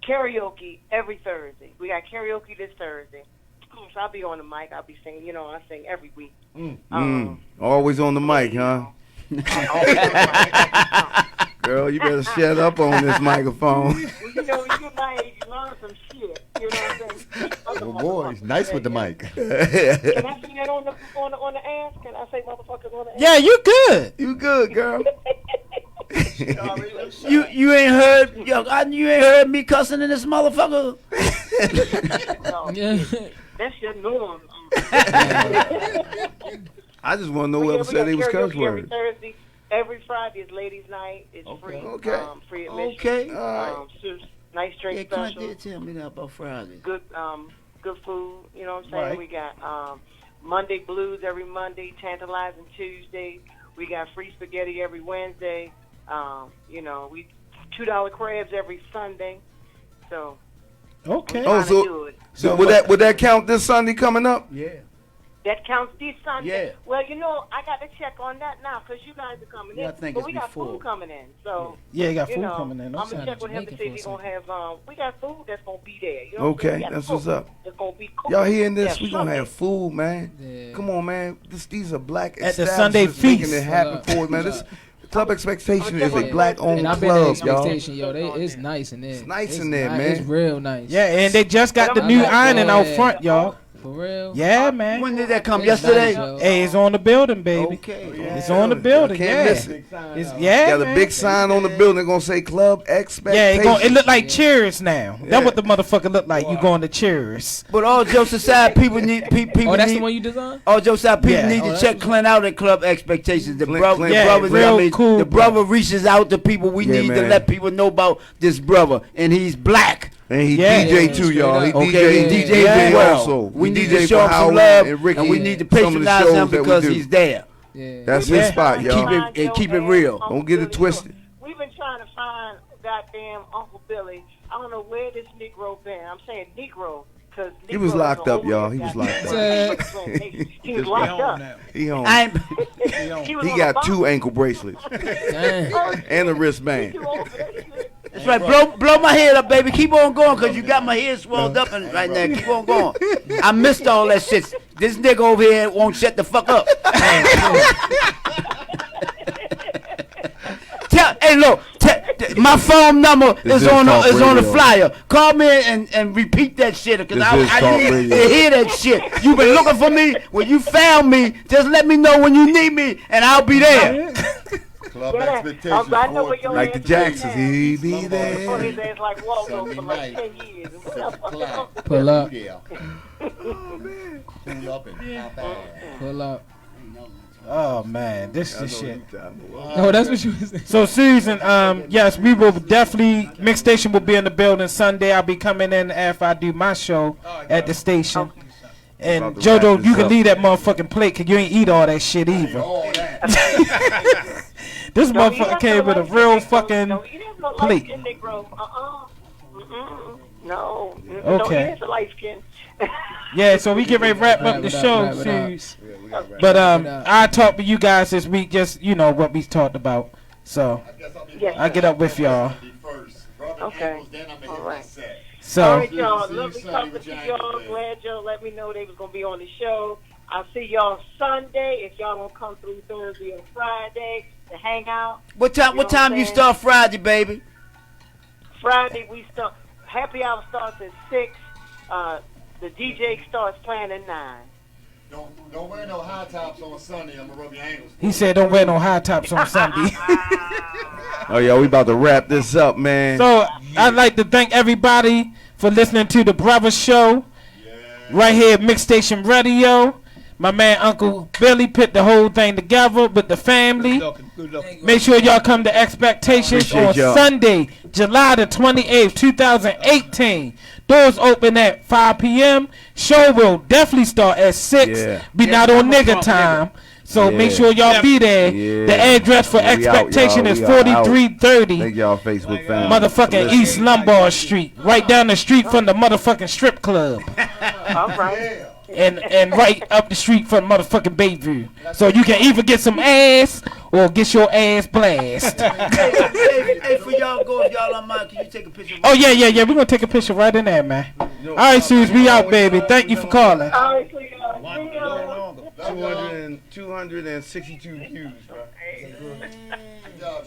karaoke every Thursday. We got karaoke this Thursday. So I'll be on the mic. I'll be singing. You know, I sing every week. Always on the mic, huh? Girl, you better shut up on this microphone. Well, you know, when you get my age, you learn some shit. You know what I'm saying? Oh boy, he's nice with the mic. Can I sing that on the ass? Can I say motherfuckers on the ass? Yeah, you good. You good, girl. You ain't heard? You ain't heard me cussing in this motherfucker? No, that's your norm. I just want to know But yeah, whoever we said got they was karaoke curse every words. Thursday. Every Friday is ladies' night. It's free. Okay. Free admission. Okay. Nice drink Yeah, Clint special. did tell me that about Friday. Good food. You know what I'm saying? Right. We got Monday blues every Monday, tantalizing Tuesday. We got free spaghetti every Wednesday. You know, we $2 crabs every Sunday. So Okay. I'm trying to so- do it. So would that count this Sunday coming up? Yeah. That counts this Sunday. Yeah. Well, you know, I got to check on that now because you guys are coming Yeah, I in. think but it's we got before. food coming in. So, Yeah, you got food know, coming in. I'm going to check with him to see if he's going to have, we got food that's going to be there. You know what I'm saying? Okay, We got that's food what's up. That's going to be cooked. Y'all hearing this? That's We gonna Sunday. have food, man. Yeah. Come on, man. These are black At the Sunday establishments making feast. it happen for us, man. This Club Xpectation is a Yeah. black-owned And I've been to club, y'all. Xpectation, yo. It's nice in there. It's nice in there, man. It's real nice. Yeah, and they just got the new ironing out front, y'all. For real. Yeah, man. When did that come? It's Yesterday? nice, yo. Hey, it's on the building, baby. Okay. It's on the building. Can't Yeah. miss it. It's, yeah, Got a man. big sign on the building gonna say Club Yeah, Xpectation. it look like Cheers now. Yeah. That's what the motherfucker look like. You going to Cheers. But all jokes aside, people need people Oh, that's need, the one you designed? all jokes aside, people Yeah. need Oh, to that's check what's Clint out at Club Expectations. The Clint- brother, Clint- the Yeah, brother, real cool the brother reaches out to people. We Yeah, need to man. let people know about this brother, and he's black. And he Yeah. DJ Yeah, too, straight y'all. He up. Okay, he DJ, DJ as well. also. We He need DJ to show for him some Howard love, and Ricky. and we need to Some of the patronize shows him that we because do. he's there. Yeah. That's Yeah. his spot, Keep y'all. it- and keep it real. Don't get it twisted. We've been trying to find goddamn Uncle Billy. I don't know where this Negro been. I'm saying Negro because He was locked up, y'all. He was locked up. He was locked up. He home. I ain't, He was He on got the 2 ankle bracelets Damn. and a wristband. that's right. Blow my head up, baby. Keep on going, cause you got my head swelled up and right now. Keep on going. I missed all that shit. This nigga over here won't shut the fuck up. Hey, look. My phone number This is on Talk the Radio. flyer. Call me and repeat that shit because This I Talk need Radio. to hear that shit. You been looking for me. When you found me, just let me know when you need me, and I'll be there. Club Yeah. Xpectations. I know where your Like the ass Jacksons, is he be now. On there. his ass like Waldo Sunday for like night. 10 years. 6 o'clock. Pull up. Yeah. Pull up and hop out. Pull up. Oh man, this is shit. No, that's what you was saying. So Susan, yes, we will definitely MIXXSTATION will be in the building Sunday. I'll be coming in after I do my show at the station. And About to wrap JoJo, this you can up. leave that motherfucking plate because you ain't eat all that shit either. All that. This motherfucker came with a real fucking No, you have no light plate. skin, Negro. Mm-mm. No. Okay. No, he has a light skin. Yeah, so we get ready to wrap up Wrap the it up, show, wrap it up. Suze. But I talk to you guys this week, just what we talked about. So Yes, I get up with y'all. Okay. All right. All So right, y'all. Lovely talking to y'all. Glad y'all let me know they was going to be on the show. I'll see y'all Sunday if y'all don't come through Thursday or Friday to hang out. What time? What time you start Friday, baby? Friday we start. Happy hour starts at 6. The DJ starts playing at 9. Don't wear no high tops on Sunday. I'm gonna rub your ankles. he said, "Don't wear no high tops on Sunday." Oh yeah, we about to wrap this up, man. So I'd like to thank everybody for listening to the Brother Show right here at MIXXSTATION Radio. My man Uncle Billy put the whole thing together with the family. Good luck. Make sure y'all come to Xpectations Appreciate on y'all. Sunday, July the 28th, 2018. Doors open at 5 p.m. Show will definitely start at 6. Yeah. Be not on nigga time. So Yeah. make sure y'all be there. Yeah. The address for We out, Xpectation y'all. is We are out. 4330 Thank y'all, Facebook family. motherfucking Listen. East Lombard Street. Right down the street from the motherfucking strip club. All right. And right up the street from motherfucking Bayview. So you can either get some ass or get your ass blast. Hey, for y'all go if y'all don't mind, can you take a picture? Oh yeah. We're gonna take a picture right in there, man. All right, Suze, we out, baby. Thank you for calling. All right, so y'all. 262 views, bro. Good job,